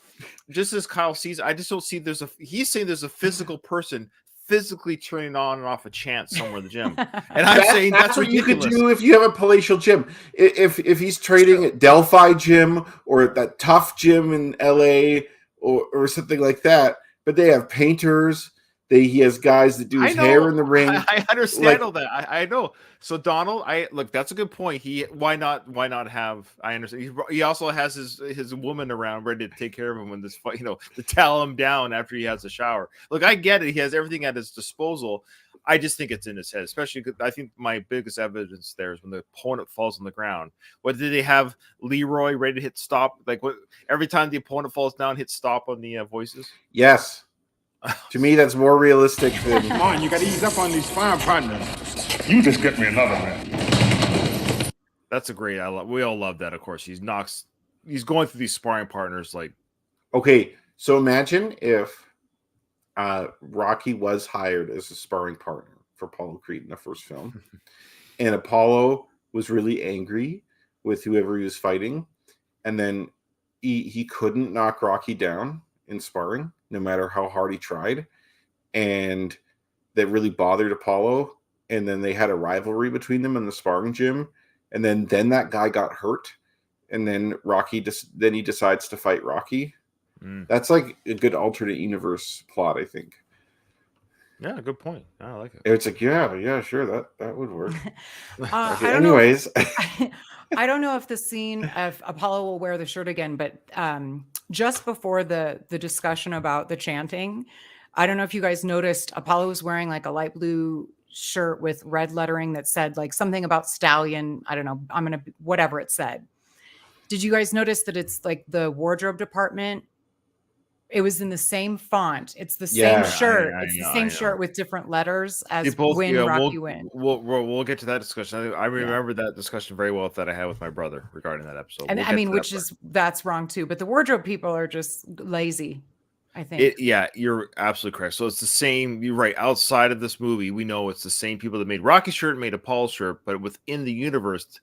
A: Just as Kyle sees, I just don't see. He's saying there's a physical person physically turning on and off a chant somewhere in the gym, and I'm saying that's
C: what you could
A: ridiculous.
C: do if you have a palatial gym. If he's trading at Delphi Gym or at that Tough Gym in LA or something like that, but they have painters. He has guys that do his hair in the ring.
A: I understand all that. I know. So Donald, look. That's a good point. Why not have? I understand. He also has his woman around ready to take care of him when this fight. To towel him down after he has a shower. Look, I get it. He has everything at his disposal. I just think it's in his head, especially because I think my biggest evidence there is when the opponent falls on the ground. What did they have Leroy ready to hit stop? Like what? Every time the opponent falls down, hit stop on the voices.
C: Yes. To me, that's more realistic than.
H: Come on, you got to ease up on these sparring partners. You just get me another man.
A: That's a great. We all love that. Of course, he's going through these sparring partners like.
C: Okay, so imagine if Rocky was hired as a sparring partner for Apollo Creed in the first film, and Apollo was really angry with whoever he was fighting, and then he couldn't knock Rocky down in sparring, no matter how hard he tried, and that really bothered Apollo. And then they had a rivalry between them in the sparring gym, and then that guy got hurt, and then Rocky then he decides to fight Rocky. That's like a good alternate universe plot, I think.
A: Yeah, good point. I like it.
C: It's like, yeah, sure, that would work. Okay,
B: anyways, I don't know if the scene of Apollo will wear the shirt again, but just before the discussion about the chanting, I don't know if you guys noticed, Apollo was wearing like a light blue shirt with red lettering that said like something about stallion. I don't know. Whatever it said. Did you guys notice that it's like the wardrobe department? It was in the same font. It's the same shirt. It's the same shirt with different letters as Rocky win.
A: We'll get to that discussion. I remember that discussion very well that I had with my brother regarding that episode.
B: And that's wrong too. But the wardrobe people are just lazy, I think.
A: You're absolutely correct. So it's the same. You're right. Outside of this movie, we know it's the same people that made Rocky's shirt and made Apollo's shirt, but within the universe,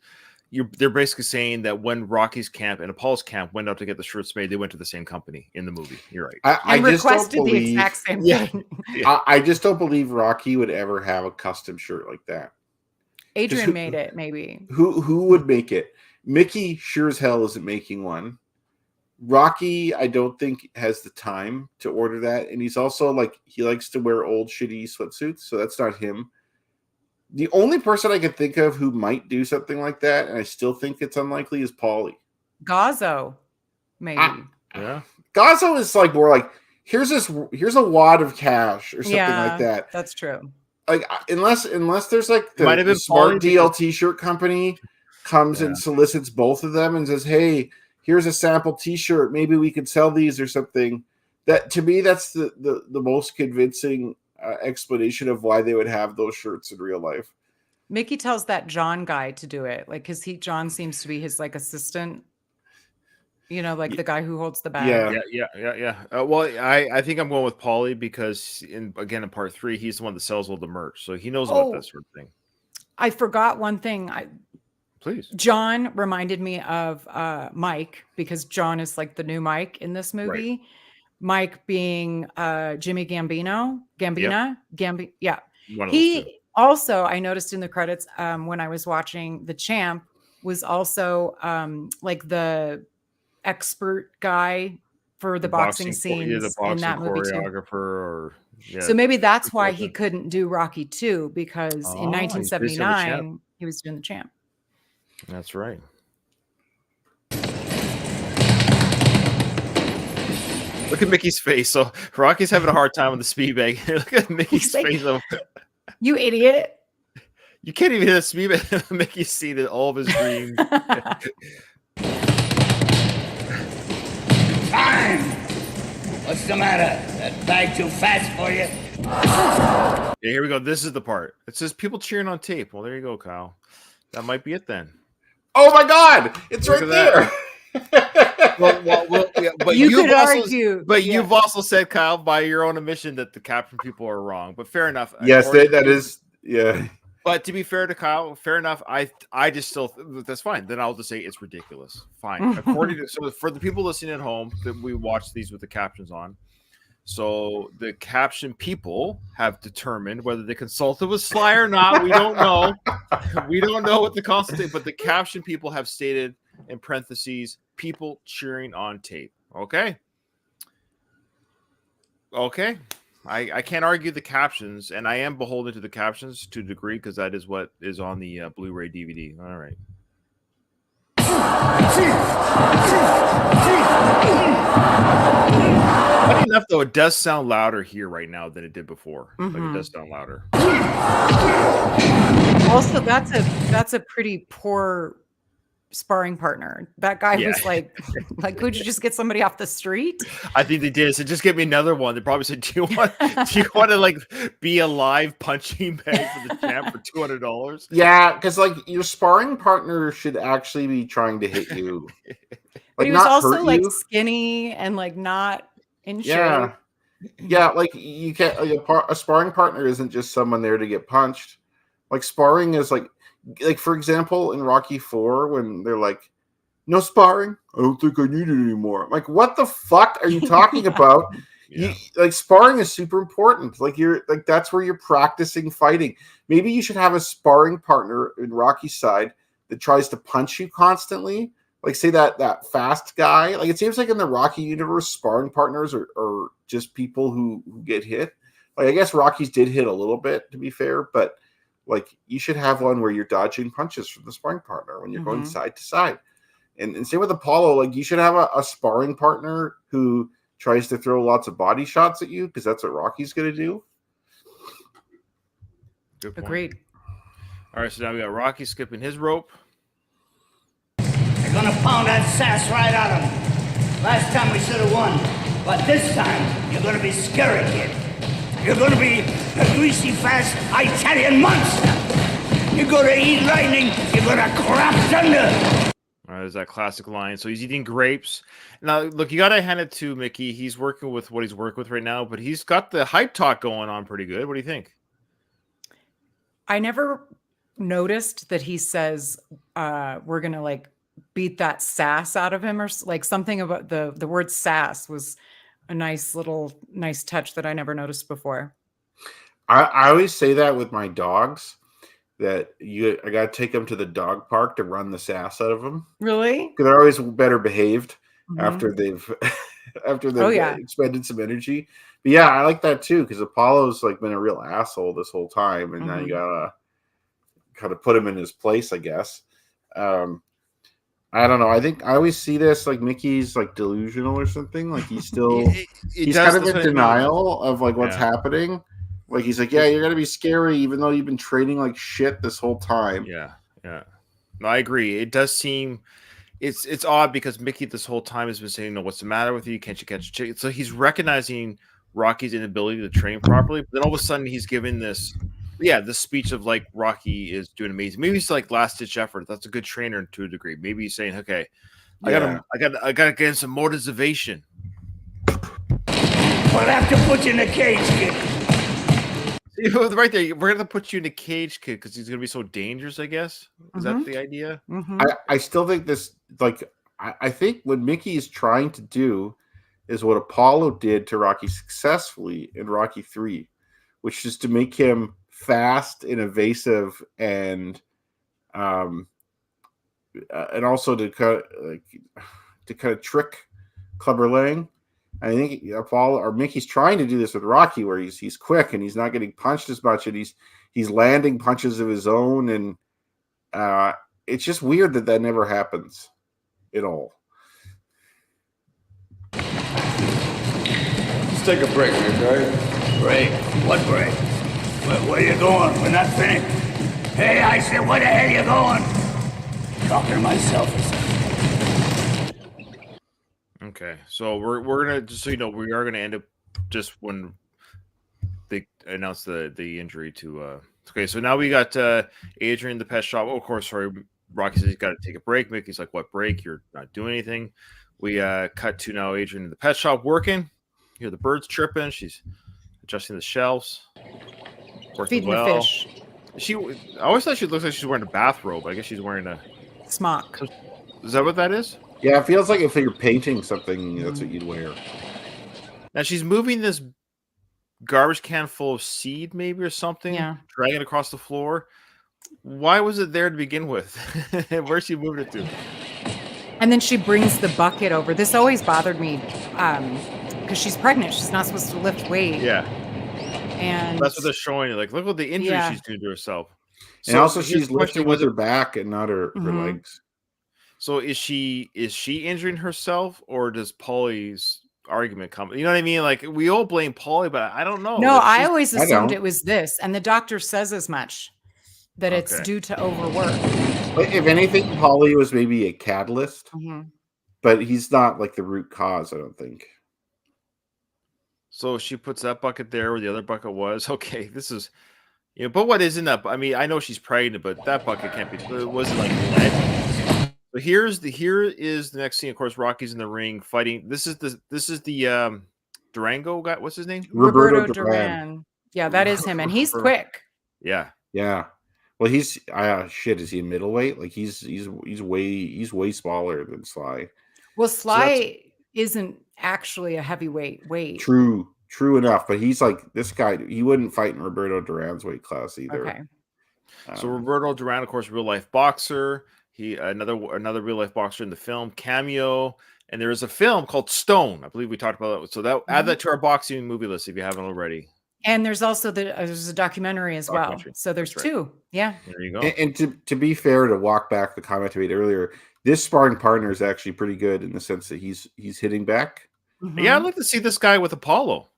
A: they're basically saying that when Rocky's camp and Apollo's camp went out to get the shirts made, they went to the same company in the movie. You're right.
C: I just
B: requested
C: don't believe,
B: the exact same thing.
C: I just don't believe Rocky would ever have a custom shirt like that.
B: Adrian made it, maybe.
C: Who would make it? Mickey sure as hell isn't making one. Rocky, I don't think has the time to order that, and he's also like he likes to wear old shitty sweatsuits, so that's not him. The only person I can think of who might do something like that, and I still think it's unlikely, is Paulie.
B: Gazzo, maybe.
A: Yeah.
C: Gazzo is like more like here's a wad of cash or something like that.
B: That's true.
C: Like unless there's like the smart DL T-shirt company comes and solicits both of them and says, "Hey, here's a sample T-shirt. Maybe we could sell these or something." That to me, that's the most convincing explanation of why they would have those shirts in real life.
B: Mickey tells that John guy to do it, like because John seems to be his like assistant. Like the guy who holds the bag.
A: Yeah. Well, I think I'm going with Paulie because in part 3, he's the one that sells all the merch, so he knows about that sort of thing.
B: I forgot one thing.
A: Please.
B: John reminded me of Mike because John is like the new Mike in this movie. Right. Mike being Jimmy Gambino. Yeah.
A: One of those two.
B: He also, I noticed in the credits when I was watching The Champ, was also like the expert guy for the boxing
A: the
B: scenes in
A: boxing
B: that movie too.
A: choreographer, or
B: So maybe that's why he
A: consultant.
B: couldn't do Rocky 2, because in
A: He's based on The Champ.
B: 1979 he was doing The Champ.
A: That's right. Look at Mickey's face. So Rocky's having a hard time with the speed bag. Look at Mickey's
B: He's like,
A: face.
B: You idiot.
A: You can't even hit a speed bag. Mickey's seen it, all of his dreams.
E: Time! What's the matter? That bag too fast for you?
A: Yeah, here we go. This is the part. It says people cheering on tape. Well, there you go, Kyle. That might be it then.
C: Oh my God! It's
A: Look
C: right
A: at
C: there.
A: Yeah, but
B: You
A: you've
B: could
A: also,
B: argue.
A: but
B: Yeah.
A: you've also said, Kyle, by your own admission, that the caption people are wrong. But fair enough.
C: Yes,
A: According
C: that
A: to-
C: is. Yeah.
A: But to be fair to Kyle, fair enough. I just still that's fine. Then I'll just say it's ridiculous. Fine. According to, so for the people listening at home, that we watch these with the captions on. So the caption people have determined whether they consulted with Sly or not. We don't know. We don't know what the consultation, but the caption people have stated in parentheses, people cheering on tape. Okay. Okay. I can't argue the captions, and I am beholden to the captions to a degree because that is what is on the Blu-ray DVD. All right. Funny enough, though, it does sound louder here right now than it did before. Like it does sound louder.
B: Also, that's a pretty poor sparring partner. That guy
A: Yeah.
B: was like, could you just get somebody off the street?
A: I think they did. So just get me another one. They probably said, "Do you want to like be a live punching bag for the champ for $200?"
C: Yeah, because like your sparring partner should actually be trying to hit you.
B: But
C: Like
B: he was
C: not
B: also
C: hurt
B: like
C: you.
B: skinny and like not in
C: Yeah.
B: shape.
C: Yeah, like you can't. Like a sparring partner isn't just someone there to get punched. Like sparring is like for example, in Rocky 4, when they're like, "No sparring. I don't think I need it anymore." I'm like, what the fuck are you talking about?
A: Yeah.
C: You, like sparring is super important. Like that's where you're practicing fighting. Maybe you should have a sparring partner in Rocky's side that tries to punch you constantly. Like say that fast guy. Like it seems like in the Rocky universe, sparring partners are just people who get hit. Like I guess Rocky's did hit a little bit, to be fair, but like you should have one where you're dodging punches from the sparring partner when you're going side to side. And same with Apollo, like you should have a sparring partner who tries to throw lots of body shots at you, because that's what Rocky's gonna do.
A: Good point.
B: Agreed.
A: All right, so now we got Rocky skipping his rope.
E: You're gonna pound that sass right out of him. Last time we should have won, but this time you're gonna be scary, kid. You're gonna be a greasy, fast Italian monster. You're gonna eat lightning. You're gonna crap thunder.
A: All right, there's that classic line. So he's eating grapes. Now, look, you got to hand it to Mickey. He's working with what he's working with right now, but he's got the hype talk going on pretty good. What do you think?
B: I never noticed that he says we're gonna like beat that sass out of him, or like something about the word sass was a nice touch that I never noticed before.
C: I always say that with my dogs, that I gotta take them to the dog park to run the sass out of them,
B: Really?
C: because they're always better behaved
B: Mhm.
C: after they've
B: Oh, yeah.
C: expended some energy. But yeah, I like that too, because Apollo's like been a real asshole this whole time, and now you gotta kind of put him in his place, I guess. I don't know. I think I always see this like Mickey's like delusional or something. Like he's still he's kind of in denial of like what's happening. Like he's like, yeah, you're gonna be scary, even though you've been training like shit this whole time.
A: Yeah. No, I agree. It does seem it's odd because Mickey this whole time has been saying, "No, what's the matter with you? Can't you catch a chicken?" So he's recognizing Rocky's inability to train properly. But then all of a sudden he's giving this speech of like Rocky is doing amazing. Maybe it's like last ditch effort. That's a good trainer to a degree. Maybe he's saying, "Okay, I gotta get some motivation."
E: We'll have to put you in a cage, kid.
A: Right there, we're gonna put you in a cage, kid, because he's gonna be so dangerous. I guess is that the idea?
C: I still think this like I think what Mickey is trying to do is what Apollo did to Rocky successfully in Rocky 3, which is to make him fast and evasive, and also to kind of trick Clubber Lang. I think Apollo or Mickey's trying to do this with Rocky, where he's quick and he's not getting punched as much, and he's landing punches of his own, and it's just weird that never happens at all.
F: Let's take a break, Nick, all right?
E: Break? What break? Where you going? We're not finished. Hey, I said, where the hell you going? Talking to myself or something.
A: Okay, so we're gonna, just so you know, we are gonna end up just when they announce the injury to. Okay, so now we got Adrian the pet shop. Oh, of course, sorry, Rocky says he's got to take a break. Mickey's like, "What break? You're not doing anything." We cut to now Adrian in the pet shop working. You hear the birds chirping. She's adjusting the shelves. Working
B: Feeding
A: well.
B: the fish.
A: I always thought she looks like she's wearing a bathrobe. I guess she's wearing a
B: Smock.
A: Is that what that is?
C: Yeah, it feels like if you're painting something, that's what you'd wear.
A: Now she's moving this garbage can full of seed, maybe, or something.
B: Yeah.
A: Dragging it across the floor. Why was it there to begin with? Where's she moving it to?
B: And then she brings the bucket over. This always bothered me because she's pregnant. She's not supposed to lift weight.
A: Yeah.
B: And
A: That's what they're showing you. Like, look what the injury
B: Yeah.
A: she's doing to herself.
C: And also,
A: here's
C: she's
A: the question,
C: lifting with her back and not her
B: Mhm.
C: legs.
A: So is she injuring herself, or does Paulie's argument come? You know what I mean? Like, we all blame Paulie, but I don't know.
B: No,
A: Like,
B: I
A: she's-
B: always
C: I
B: assumed
C: don't.
B: it was this. And the doctor says as much, that it's
A: Okay.
B: due to overwork.
C: But if anything, Paulie was maybe a catalyst,
B: Mhm.
C: but he's not like the root cause, I don't think.
A: So she puts that bucket there where the other bucket was. Okay, this is, but what is in that? I mean, I know she's pregnant, but that bucket can't be. It wasn't like lead. But here is the next scene. Of course, Rocky's in the ring fighting. This is the Durango guy. What's his name?
C: Roberto Duran.
B: Duran. Yeah, that is him. And he's quick.
A: Yeah.
C: Yeah. Well, he's shit. Is he a middleweight? Like he's way smaller than Sly.
B: Well, Sly isn't actually a heavyweight weight.
C: True enough. But he's like this guy. He wouldn't fight in Roberto Duran's weight class either.
B: Okay.
A: So Roberto Duran, of course, real life boxer. He another real life boxer in the film cameo. And there is a film called Stone. I believe we talked about that. So that add that to our boxing movie list if you haven't already.
B: And there's also there's a documentary as well. So there's
A: That's right.
B: two. Yeah.
A: There you go.
C: And to be fair, to walk back the comment I made earlier, this sparring partner is actually pretty good in the sense that he's hitting back.
B: Mhm.
A: Yeah, I'd like to see this guy with Apollo.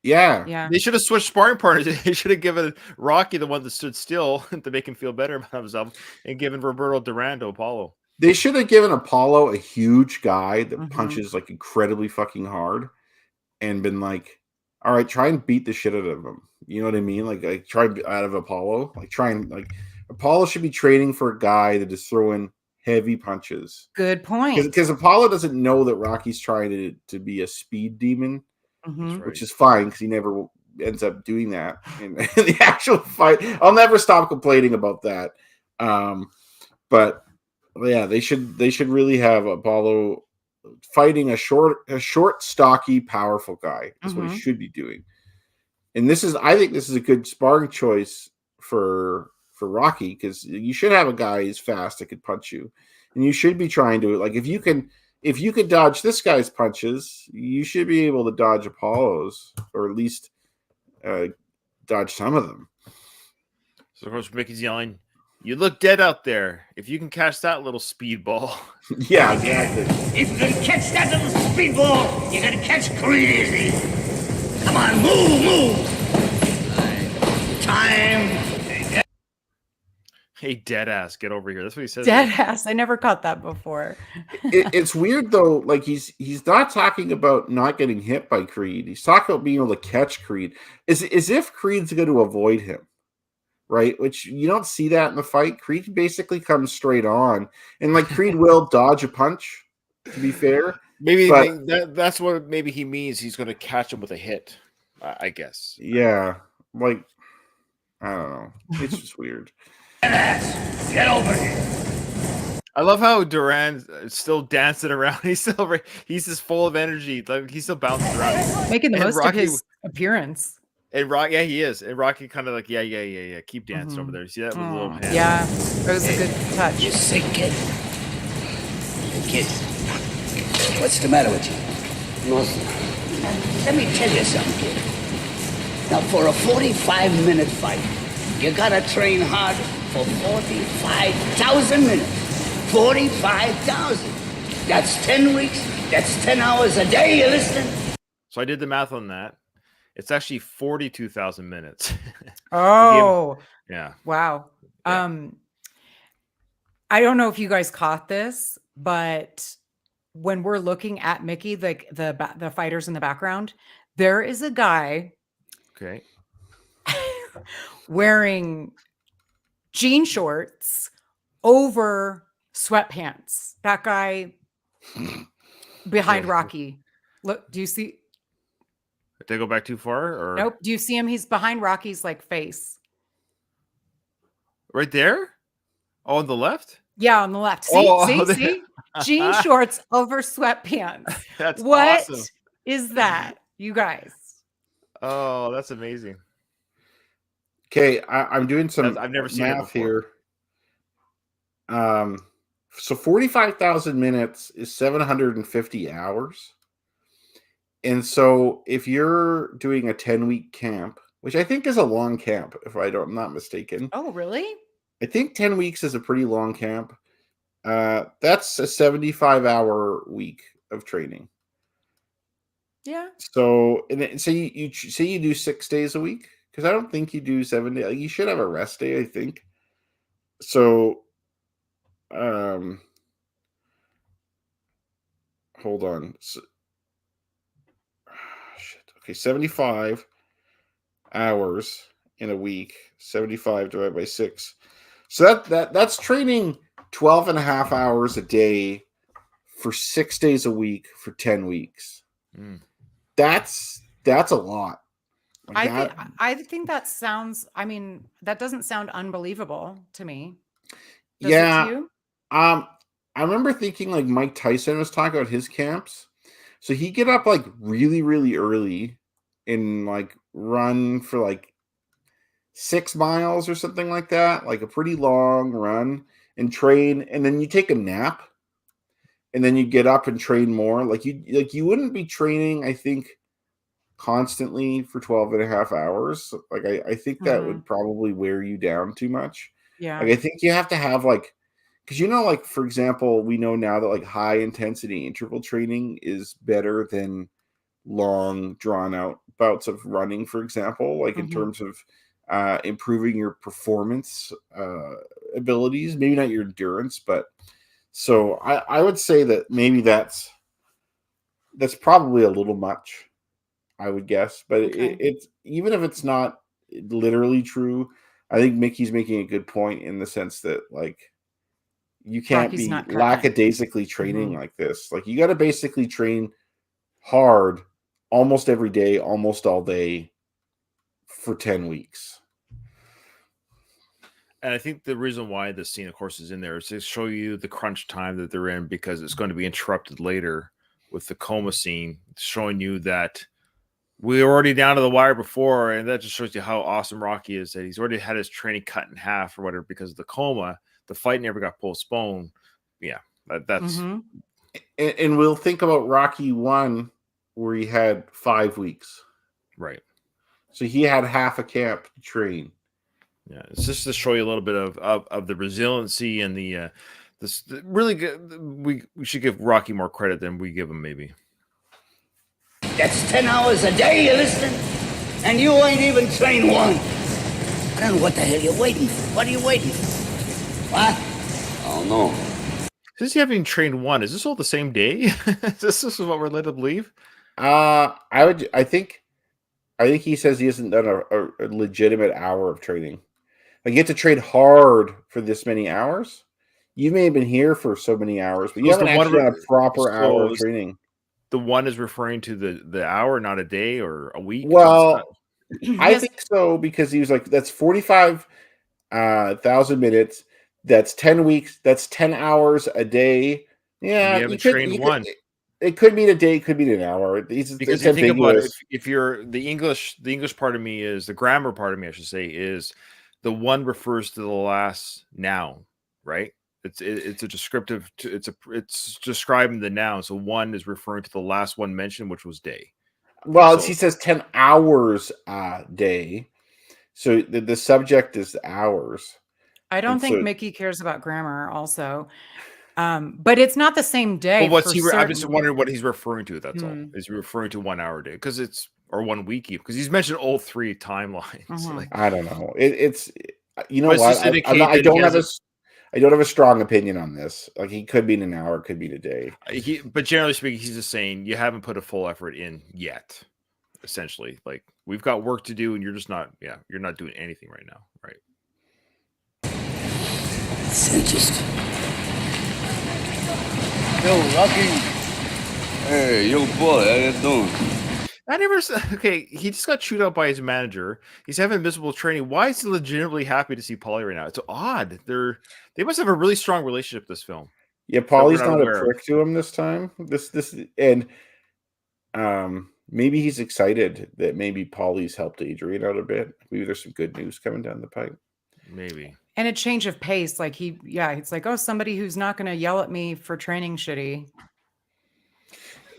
C: Yeah.
B: Yeah.
A: They should have switched sparring partners. They should have given Rocky the one that stood still to make him feel better about himself, and given Roberto Duran to Apollo.
C: They should have given Apollo a huge guy that
B: Mhm.
C: punches like incredibly fucking hard and been like, all right, try and beat the shit out of him. You know what I mean? Like try out of Apollo. Apollo should be training for a guy that is throwing heavy punches.
B: Good point.
C: Because Apollo doesn't know that Rocky's trying to be a speed demon,
B: Mhm.
C: which is fine because he never ends up doing that in the actual fight. I'll never stop complaining about that. But yeah, they should really have Apollo fighting a short, stocky, powerful guy. Is what he should be doing. And I think this is a good sparring choice for Rocky, because you should have a guy who's fast that could punch you, and you should be trying to, like, if you can dodge this guy's punches, you should be able to dodge Apollo's, or at least dodge some of them.
A: So of course Mickey's yelling, "You look dead out there. If you can catch that little speedball."
C: Yeah, exactly.
E: If you can catch that little speedball, you can catch Creed easy. Come on, move. Time.
A: Hey, dead ass, get over here. That's what he says.
B: Dead ass. I never caught that before.
C: It's weird though. Like he's not talking about not getting hit by Creed. He's talking about being able to catch Creed. As if Creed's going to avoid him, right? Which you don't see that in the fight. Creed basically comes straight on, and like Creed will dodge a punch. To be fair,
A: Maybe
C: but-
A: that's what maybe he means. He's going to catch him with a hit, I guess.
C: yeah. Like I don't know. It's just weird.
E: Get over here.
A: I love how Duran is still dancing around. He's just full of energy. Like he's still bouncing around.
B: Making the
A: And
B: most
A: Rocky-
B: of his appearance.
A: And yeah, he is. And Rocky kind of like, yeah. Keep dancing over there. You see that with the little hand?
B: Yeah, it was a good touch.
E: You sick, kid? Hey, kid, what's the matter with you? Nothing. Let me tell you something, kid. Now, for a 45-minute fight, you gotta train hard for 45,000 minutes. 45,000. That's 10 weeks. That's 10 hours a day. You listening?
A: So I did the math on that. It's actually 42,000 minutes.
B: Oh,
A: Yeah.
B: wow.
A: Yeah.
B: I don't know if you guys caught this, but when we're looking at Mickey, like the fighters in the background, there is a guy
A: Okay.
B: wearing jean shorts over sweatpants. That guy behind
A: Yeah.
B: Rocky. Look, do you see?
A: Did I go back too far? Or
B: Nope. Do you see him? He's behind Rocky's like face.
A: right there? Oh, on the left?
B: Yeah, on the left. See,
A: Oh,
B: see. Jean shorts over sweatpants.
A: That's
B: What
A: awesome.
B: is that, you guys?
A: Oh, that's amazing.
C: Okay, I'm doing some
A: I've never seen it
C: math
A: before.
C: here. So 45,000 minutes is 750 hours. And so if you're doing a 10-week camp, which I think is a long camp, if I'm not mistaken.
B: Oh, really?
C: I think 10 weeks is a pretty long camp. That's a 75-hour week of training.
B: Yeah.
C: So, say you do 6 days a week, because I don't think you do 7 days. You should have a rest day, I think. So, hold on. Okay, 75 hours in a week. 75 divided by 6. So that's training 12 and a half hours a day for 6 days a week for 10 weeks.
A: Mm.
C: That's a lot.
B: I think that sounds, I mean, that doesn't sound unbelievable to me. Does
C: Yeah.
B: it to you?
C: I remember thinking like Mike Tyson was talking about his camps. So he'd get up like really, really early and like run for like 6 miles or something like that, like a pretty long run, and train, and then you take a nap, and then you get up and train more. Like you wouldn't be training, I think, constantly for 12 and a half hours. Like I think that would probably wear you down too much.
B: Yeah.
C: Like I think you have to have like, because like for example, we know now that like high intensity interval training is better than long drawn out bouts of running, for example, like in terms of improving your performance abilities, maybe not your endurance, but so I would say that maybe that's probably a little much, I would guess, but it's even if it's not literally true, I think Mickey's making a good point in the sense that like you can't
B: Rocky's
C: be
B: not cutting it.
C: lackadaisically training like this. Like you got to basically train hard almost every day, almost all day for 10 weeks.
A: And I think the reason why this scene, of course, is in there is to show you the crunch time that they're in, because it's going to be interrupted later with the coma scene, showing you that we were already down to the wire before, and that just shows you how awesome Rocky is, that he's already had his training cut in half or whatever because of the coma. The fight never got postponed. Yeah, that's...
C: And we'll think about Rocky 1, where he had 5 weeks.
A: Right.
C: So he had half a camp to train.
A: Yeah, it's just to show you a little bit of the resiliency and the this really good. We should give Rocky more credit than we give him, maybe.
E: That's 10 hours a day, you listening? And you ain't even trained one. I don't know what the hell you're waiting for. What are you waiting for? What?
F: I don't know.
A: Since you haven't trained one, is this all the same day? This is what we're led to believe?
C: I think he says he hasn't done a legitimate hour of training. Like you have to train hard for this many hours. You may have been here for so many hours, but you haven't actually done a proper hour of training.
A: The one is referring to the hour, not a day or a week.
C: Well, I think so, because he was like, that's 45,000 minutes. That's 10 weeks. That's 10 hours a day. Yeah,
A: you haven't trained one.
C: it could mean a day, it could mean an hour.
A: Because
C: It's
A: you think about it,
C: ambiguous.
A: if you're the English part of me is the grammar part of me, I should say, is the one refers to the last noun, right? It's a descriptive. It's describing the noun. So one is referring to the last one mentioned, which was day.
C: Well,
A: So
C: he says 10 hours a day. So the subject is the hours.
B: I don't
C: And
B: think
C: so-
B: Mickey cares about grammar also. But it's not the same day.
A: well, what's
B: for
A: he? I'm just
B: certain.
A: wondering what he's referring to. That's all.
B: Hmm.
A: Is he referring to 1 hour day because it's or 1 week because he's mentioned all three timelines.
B: Mhm.
A: Like,
C: I don't know. It's you know
A: But it's
C: what?
A: just indicate
C: I
A: that he
C: don't have
A: hasn't-
C: I don't have a strong opinion on this. Like he could be in an hour, could be in a day.
A: but generally speaking, he's just saying you haven't put a full effort in yet. Essentially, like we've got work to do, and you're just not. Yeah, you're not doing anything right now, right?
E: Cinched.
G: Yo, Rocky.
F: Hey, yo, boy, how you doing?
A: I never said. Okay, he just got chewed out by his manager. He's having invisible training. Why is he legitimately happy to see Polly right now? It's odd. They must have a really strong relationship. This film.
C: Yeah, Paulie's
A: not
C: not a
A: aware of.
C: prick to him this time. And maybe he's excited that maybe Paulie's helped Adrian out a bit. Maybe there's some good news coming down the pipe.
A: Maybe.
B: And a change of pace. Like it's like, oh, somebody who's not going to yell at me for training shitty.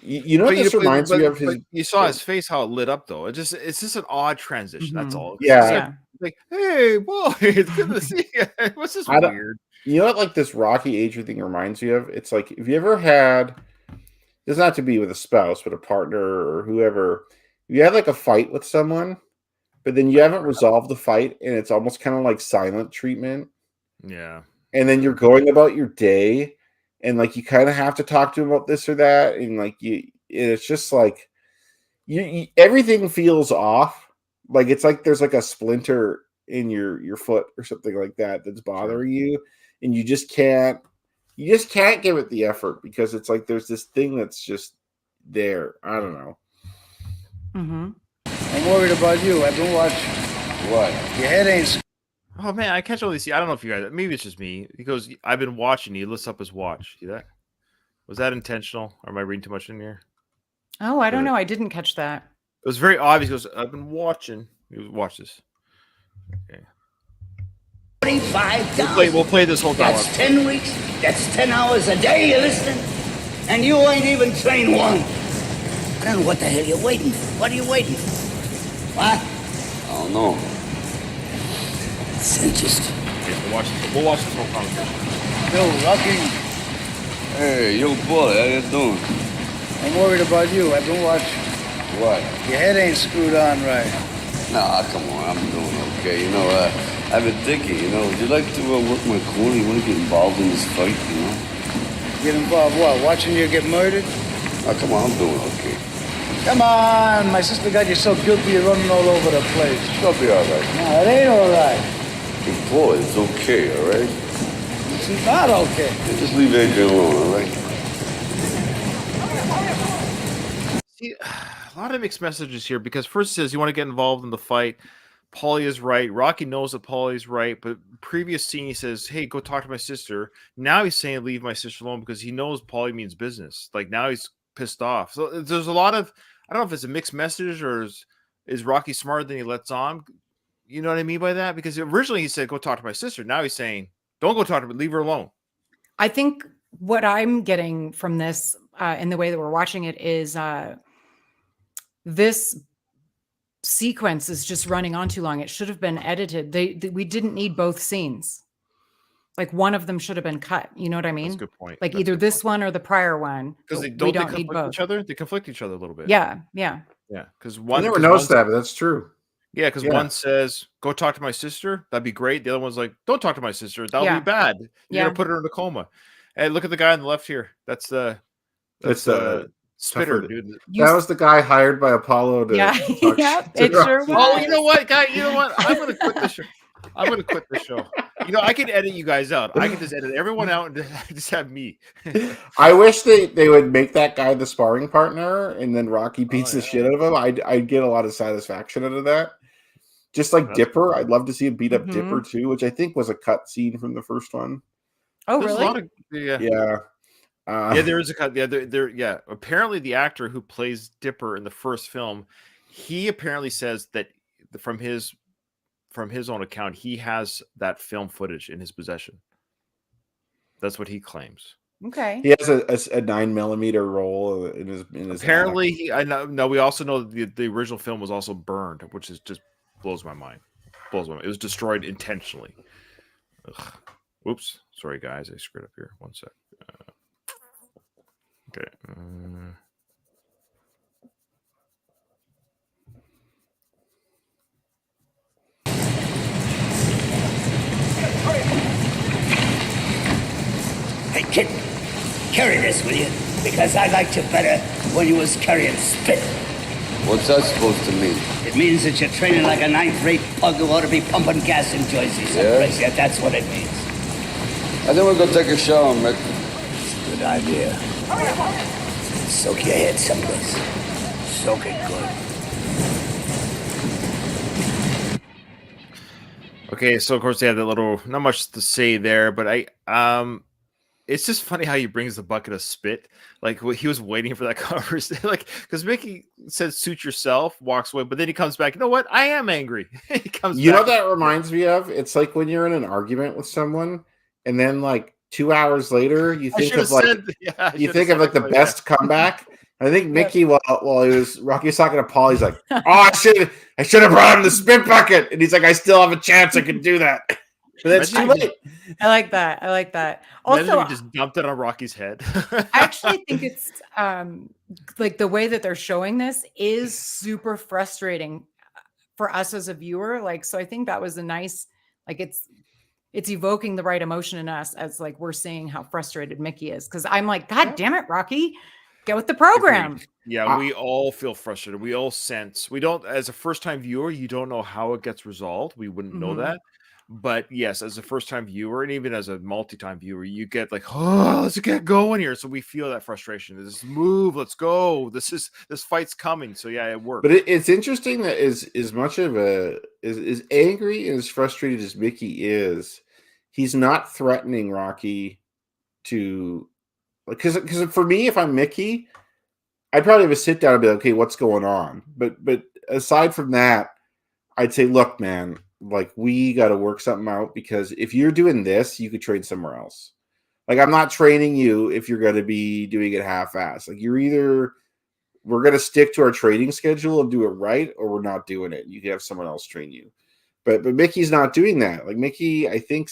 C: You know what this reminds me of?
A: But you saw his face, how it lit up, though. It's just an odd transition. That's
B: Mhm.
A: all.
C: Yeah.
A: It's
B: Yeah.
A: like, hey, boy, it's good to see you. What's this
C: I don't-
A: weird?
C: You know what, like this Rocky Adrian thing reminds you of? It's like if you ever had, it doesn't have to be with a spouse, but a partner or whoever. If you had like a fight with someone, but then you haven't resolved the fight, and it's almost kind of like silent treatment.
A: Yeah.
C: And then you're going about your day, and like you kind of have to talk to him about this or that, and like it's just like you everything feels off. Like it's like there's like a splinter in your foot or something like that that's bothering you, and you just can't give it the effort because it's like there's this thing that's just there. I don't know.
B: Mm-hmm.
G: I'm worried about you. I've been watching.
F: What?
G: Your head ain't.
A: Oh man, I can't really see. I don't know if you guys. Maybe it's just me. He goes, "I've been watching." He lifts up his watch. See that? Was that intentional, or am I reading too much in here?
B: Oh, I don't
A: Good.
B: know. I didn't catch that.
A: It was very obvious. He goes, "I've been watching." He goes, "Watch this." Okay.
E: 45,000.
A: We'll play this whole time.
E: That's 10 weeks. That's 10 hours a day, you listening? And you ain't even trained one. I don't know what the hell you're waiting for. What are you waiting for? What?
F: I don't know.
E: Cinched.
A: Okay, we'll watch this whole conversation.
G: Yo, Rocky.
F: Hey, yo, boy, how you doing?
G: I'm worried about you. I've been watching.
F: What?
G: Your head ain't screwed on right.
F: Nah, come on, I'm doing okay. You know, I've been thinking, you know, would you like to work my corner? You want to get involved in this fight, you know?
G: Get involved what? Watching you get murdered?
F: Oh, come on, I'm doing okay.
G: Come on. My sister got you so guilty you're running all over the place.
F: I'll be all right.
G: No, it ain't all right.
F: Hey, boy, it's okay, all right?
G: It's not okay.
F: Yeah, just leave Adrian alone, all right?
A: See, a lot of mixed messages here because first it says you want to get involved in the fight. Paulie is right. Rocky knows that Paulie's right, but previous scene he says, "Hey, go talk to my sister." Now he's saying, "Leave my sister alone," because he knows Paulie means business. Like now he's pissed off. So there's a lot of I don't know if it's a mixed message or is Rocky smarter than he lets on. You know what I mean by that? Because originally he said, "Go talk to my sister." Now he's saying, "Don't go talk to her. Leave her alone."
B: I think what I'm getting from this in the way that we're watching it is this sequence is just running on too long. It should have been edited. We didn't need both scenes. Like one of them should have been cut. You know what I mean?
A: That's a good point.
B: Like
A: That's a
B: either
A: good
B: this
A: point.
B: one or the prior one.
A: Because
B: but
A: they
B: we
A: don't
B: don't need
A: conflict
B: both.
A: each other. They conflict each other a little bit.
B: Yeah.
A: Yeah. Because
C: I
A: one
C: never
A: 'cause
C: noticed
A: one's-
C: that, but that's true.
A: Yeah, because
C: Yeah.
A: one says, "Go talk to my sister." That'd be great. The other one's like, "Don't talk to my sister. That'll
B: Yeah.
A: be bad. You're
B: Yeah.
A: gonna put her in a coma." Hey, look at the guy on the left here. That's the
C: That's
A: spitter,
C: tougher-
A: dude.
B: You
C: That was the guy hired by Apollo to
B: Yeah.
C: talk
B: Yep,
C: shit to
B: it sure
C: Rocky.
A: Oh,
B: was.
A: you know what, guy? You know what? I'm gonna quit the show. I'm gonna quit the show. You know, I can edit you guys out. I can just edit everyone out and just have me.
C: I wish they would make that guy the sparring partner, and then Rocky beats the
A: yeah.
C: shit out of him. I'd get a lot of satisfaction out of that. Just like
A: That's
C: Dipper, I'd love to see him beat up
B: Mhm.
C: Dipper too, which I think was a cut scene from the first one.
B: Oh,
A: There's
B: really?
A: a lot of yeah.
C: Yeah,
A: Yeah, there is a cut. Yeah, yeah. Apparently, the actor who plays Dipper in the first film, he apparently says that from his own account, he has that film footage in his possession. That's what he claims.
B: Okay.
C: He has a 9mm roll in his.
A: Apparently, I know. No, we also know that the original film was also burned, which is just blows my mind. Blows my mind. It was destroyed intentionally. Ugh. Oops, sorry guys, I screwed up here. One sec. Okay.
E: Hey, kid, carry this, will you? Because I liked you better when you was carrying spit.
F: What's that supposed to mean?
E: It means that you're training like a ninth-rate pug who ought to be pumping gas in Jersey someplace. Yeah, that's what it means.
F: I think we'll go take a shower, Mick.
E: It's a good idea. Soak your head someplace. Soak it good.
A: Okay, so of course they have that little, not much to say there, but it's just funny how he brings the bucket of spit. Like he was waiting for that conversation, like because Mickey says "suit yourself," walks away, but then he comes back. You know what? I am angry. He comes.
C: You know
A: back.
C: what that reminds me of? It's like when you're in an argument with someone, and then like 2 hours later, you think of like the best comeback. I think Mickey, while Rocky was talking to Paul, he's like, "Oh, I should have brought him the spit bucket," and he's like, "I still have a chance. I can do that." But that's too late.
B: I like that.
A: Also,
B: Also,
A: he just dumped it on Rocky's head.
B: I actually think it's like the way that they're showing this is super frustrating for us as a viewer. Like, so I think that was a nice, like it's evoking the right emotion in us as like we're seeing how frustrated Mickey is. Cause I'm like, God damn it, Rocky, get with the program.
A: Yeah, we all feel frustrated. We all sense. We don't, as a first-time viewer, you don't know how it gets resolved. We wouldn't know that. But yes, as a first-time viewer, and even as a multi-time viewer, you get like, oh, let's get going here. So we feel that frustration. This move, let's go. This fight's coming. So yeah, it works.
C: But it's interesting that as much of as angry and as frustrated as Mickey is, he's not threatening Rocky to, because for me, if I'm Mickey, I'd probably have a sit down and be like, okay, what's going on? But aside from that, I'd say, look, man, like we got to work something out, because if you're doing this, you could train somewhere else. Like I'm not training you if you're going to be doing it half-assed. Like we're going to stick to our training schedule and do it right, or we're not doing it. You can have someone else train you. But Mickey's not doing that. Like Mickey, I think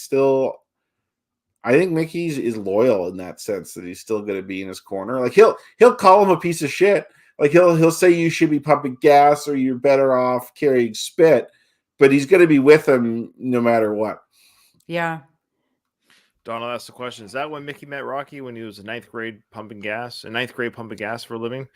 C: Mickey's is loyal in that sense, that he's still going to be in his corner. Like he'll call him a piece of shit. Like he'll say you should be pumping gas or you're better off carrying spit, but he's going to be with him no matter what.
B: Yeah.
A: Donald asked the question, is that when Mickey met Rocky, when he was in ninth grade pumping gas for a living?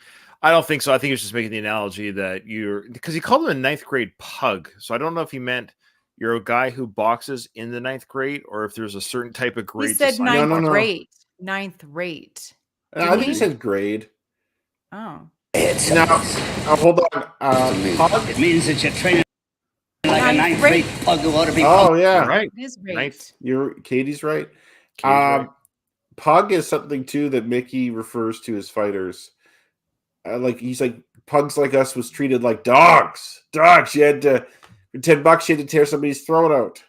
A: I don't think so. I think he was just making the analogy that because he called him a ninth grade pug. So I don't know if he meant you're a guy who boxes in the ninth grade, or if there's a certain type of grade.
B: He said
A: society.
B: ninth rate. Ninth rate.
C: I think he said grade.
B: Oh.
C: Now, hold on. Pug?
E: It means that you're training like a ninth-rate pug who ought to be.
C: Oh yeah,
A: right.
B: It is great.
C: Katie's right.
A: Right.
C: Pug is something too that Mickey refers to as fighters. Like he's like, pugs like us was treated like dogs. Dogs. You had to, for $10, you had to tear somebody's throat out.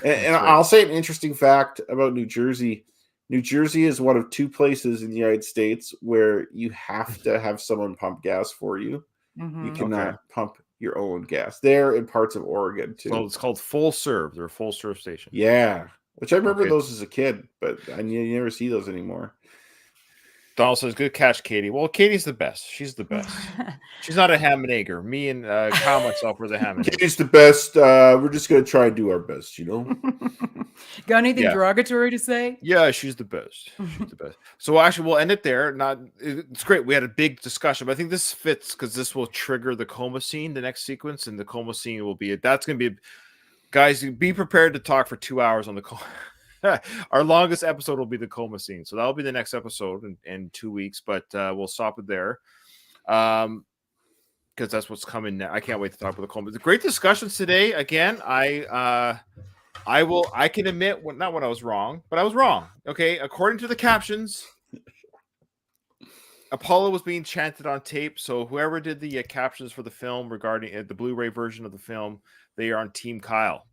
C: And I'll say an interesting fact about New Jersey. New Jersey is one of 2 places in the United States where you have to have someone pump gas for you.
B: Mm-hmm.
C: You cannot pump your own gas. There in parts of Oregon too.
A: So it's called full serve. They're a full serve station.
C: Yeah, which I remember those as a kid, but you never see those anymore.
A: Donald says, good catch, Katie. Well, Katie's the best. She's the best. She's not a ham and egger. Me and Kyle myself were the ham and egger.
C: Katie's the best. We're just going to try and do our best, you know?
B: Got anything derogatory to say?
A: Yeah, she's the best. She's the best. So actually, we'll end it there. It's great. We had a big discussion, but I think this fits because this will trigger the coma scene, the next sequence, and the coma scene will be that's going to be, guys, be prepared to talk for 2 hours on the coma. Our longest episode will be the coma scene, so that'll be the next episode in 2 weeks. But we'll stop it there, because that's what's coming now. I can't wait to talk about the coma. The great discussions today. Again, I can admit not when I was wrong, but I was wrong. Okay, according to the captions, Apollo was being chanted on tape. So whoever did the captions for the film regarding the Blu-ray version of the film, they are on Team Kyle.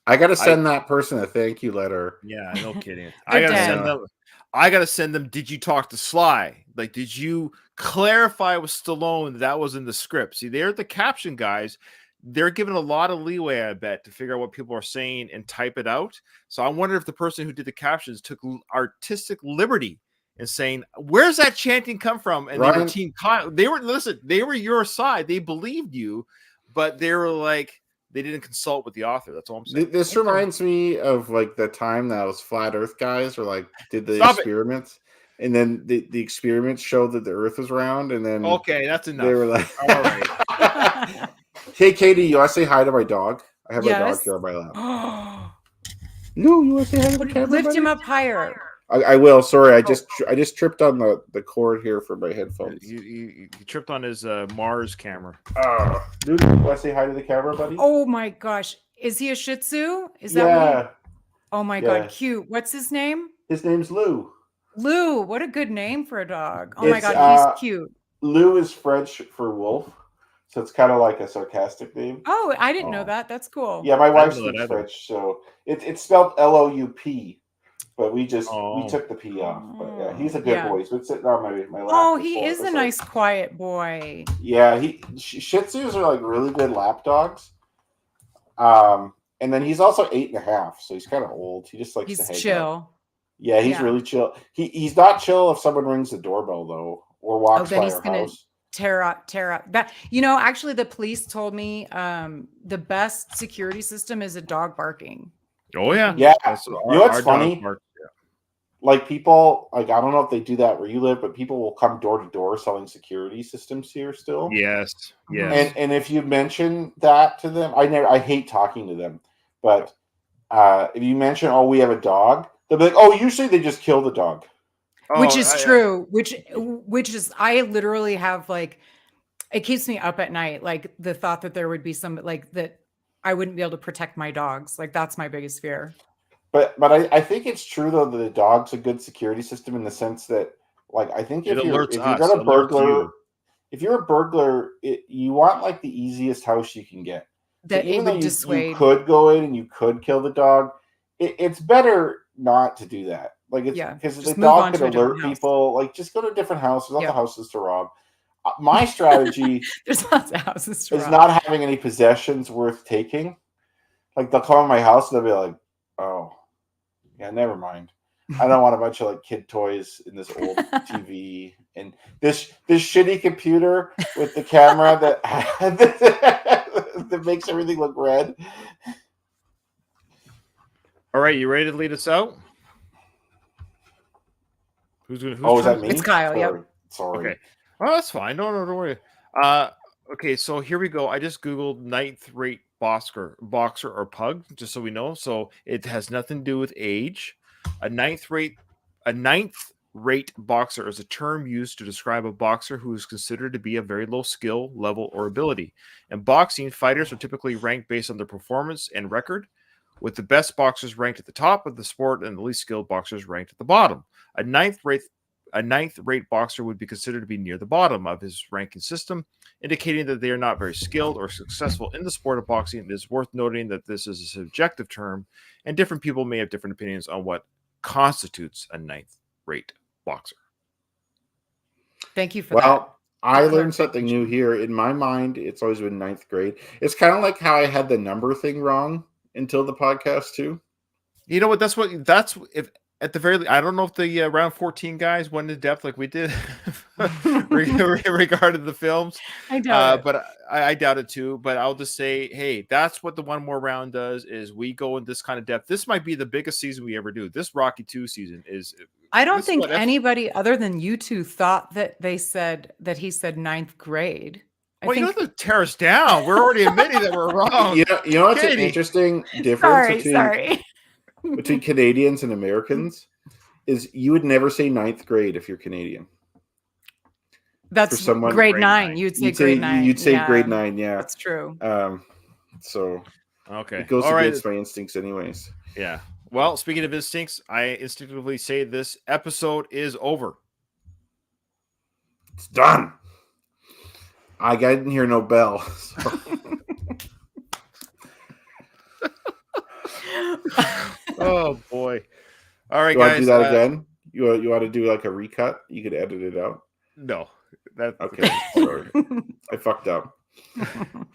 C: I got to send that person a thank you letter.
A: Yeah, no kidding.
B: They're
A: I gotta
B: dead.
A: send them. I gotta send them. Did you talk to Sly? Like, did you clarify with Stallone that was in the script? See, they're the caption guys. They're given a lot of leeway, I bet, to figure out what people are saying and type it out. So I wonder if the person who did the captions took artistic liberty in saying, "Where's that chanting come from?" And they were
C: Ryan-
A: Team Kyle. They were your side. They believed you, but they were like, they didn't consult with the author. That's all I'm saying.
C: This reminds me of like the time that those flat Earth guys were like did the
A: Stop it.
C: experiments, and then the experiments showed that the Earth was round, and then
A: Okay, that's enough.
C: they were like,
A: All right.
C: "Hey, Katie, you want to say hi to my dog? I have my dog
B: Yes.
C: here on my lap." No, you want to say hi to the camera?
B: Lift
C: buddy?
B: him up higher.
C: I will. Sorry, I just tripped on the cord here for my headphones.
A: You tripped on his Mars camera.
C: Dude, you want to say hi to the camera, buddy?
B: Oh my gosh. Is he a Shih Tzu? Is that what
C: yeah.
B: Oh my
C: Yeah.
B: god, cute. What's his name?
C: His name's Lou.
B: Lou. What a good name for a dog. Oh my
C: It's,
B: god, he's cute.
C: Lou is French for wolf, so it's kind of like a sarcastic name.
B: Oh, I didn't know
A: Oh.
B: that. That's cool.
C: Yeah, my wife
A: know that
C: speaks
A: either.
C: French, so it's spelled Loup, but we
A: Oh.
C: took the P off. But yeah, he's a good
B: Yeah.
C: boy. He's been sitting on my lap.
B: Oh,
C: for
B: he
C: four
B: is a
C: episodes.
B: nice quiet boy.
C: Yeah, Shih Tzus are like really good lap dogs. And then he's also 8.5, so he's kind of old. He just likes
B: He's
C: to hang out.
B: chill.
C: Yeah, he's
B: Yeah.
C: really chill. He's not chill if someone rings the doorbell though, or walks
B: then
C: by
B: he's
C: our
B: gonna
C: house.
B: Tear up that. Actually the police told me the best security system is a dog barking.
A: Oh yeah,
C: Yeah,
A: That's-
C: you know what's
A: dog
C: funny?
A: bark-
C: Like people, like I don't know if they do that where you live, but people will come door to door selling security systems here still.
A: Yes,
B: Mhm.
A: yes.
C: And if you mention that to them, I hate talking to them, but if you mention, oh, we have a dog, they'll be like, oh, usually they just kill the dog.
B: Which
A: Oh,
B: is true. Which is I literally have like it keeps me up at night. Like the thought that there would be some like that I wouldn't be able to protect my dogs. Like that's my biggest fear.
C: But I think it's true though that the dog's a good security system in the sense that, like, I think
A: It
C: if you're
A: alerts us,
C: gonna
A: it alerts
C: burglar,
A: you.
C: if you're a burglar, you want like the easiest house you can get. So
B: That it
C: even though
B: would
C: you
B: dissuade.
C: could go in and you could kill the dog, it's better not to do that. Like it's
B: Yeah,
C: because the
B: just move on
C: dog
B: to
C: could
B: a different
C: alert
B: house.
C: people. Like just go to a different house. There's lots
B: Yeah.
C: of houses to rob. My strategy
B: There's lots of houses to
C: is
B: rob.
C: not having any possessions worth taking. Like they'll come in my house and they'll be like, "Oh, yeah, never mind. I don't want a bunch of like kid toys in this old TV and this shitty computer with the camera that that makes everything look red."
A: All right, you ready to lead us out? Who's gonna?
C: Oh, is that me?
B: It's Kyle, yep.
C: Sorry.
A: Okay. Oh, that's fine. No, don't worry. Okay, so here we go. I just googled ninth rate boxer or pug, just so we know. So it has nothing to do with age. A ninth rate boxer is a term used to describe a boxer who is considered to be a very low skill level or ability. In boxing, fighters are typically ranked based on their performance and record, with the best boxers ranked at the top of the sport and the least skilled boxers ranked at the bottom. A ninth rate boxer would be considered to be near the bottom of his ranking system, indicating that they are not very skilled or successful in the sport of boxing. It is worth noting that this is a subjective term, and different people may have different opinions on what constitutes a ninth rate boxer.
B: Thank you for that.
C: Well, I
B: Good
C: learned something new here. In my mind, it's always been ninth grade. It's kind of like how I had the number thing wrong until the podcast too.
A: You know what? That's if at the very. I don't know if the round 14 guys went into depth like we did regarding the films.
B: I doubt it.
A: But I doubt it too. But I'll just say, hey, that's what the one more round does. Is we go in this kind of depth. This might be the biggest season we ever do. This Rocky 2 season is.
B: I don't
A: this is
B: think
A: what F-
B: anybody other than you two thought that he said ninth grade. I
A: Well, you
B: think
A: don't have to tear us down. We're already admitting that we're wrong.
C: You know what's an
A: Katie.
C: interesting difference
B: sorry.
C: between Canadians and Americans is you would never say ninth grade if you're Canadian.
B: That's
C: someone-
B: grade
A: grade
B: 9.
A: nine.
B: You'd say grade 9.
C: You'd say
B: Yeah,
C: grade 9, yeah.
B: That's true.
C: So
A: Okay.
C: it goes
A: All right.
C: against my instincts, anyways.
A: Yeah. Well, speaking of instincts, I instinctively say this episode is over.
C: It's done. I didn't hear no bell. So.
A: Oh boy! All right,
C: You want to
A: guys.
C: do that again? You want to do like a recut? You could edit it out.
A: No, that
C: Okay, sorry. I fucked up.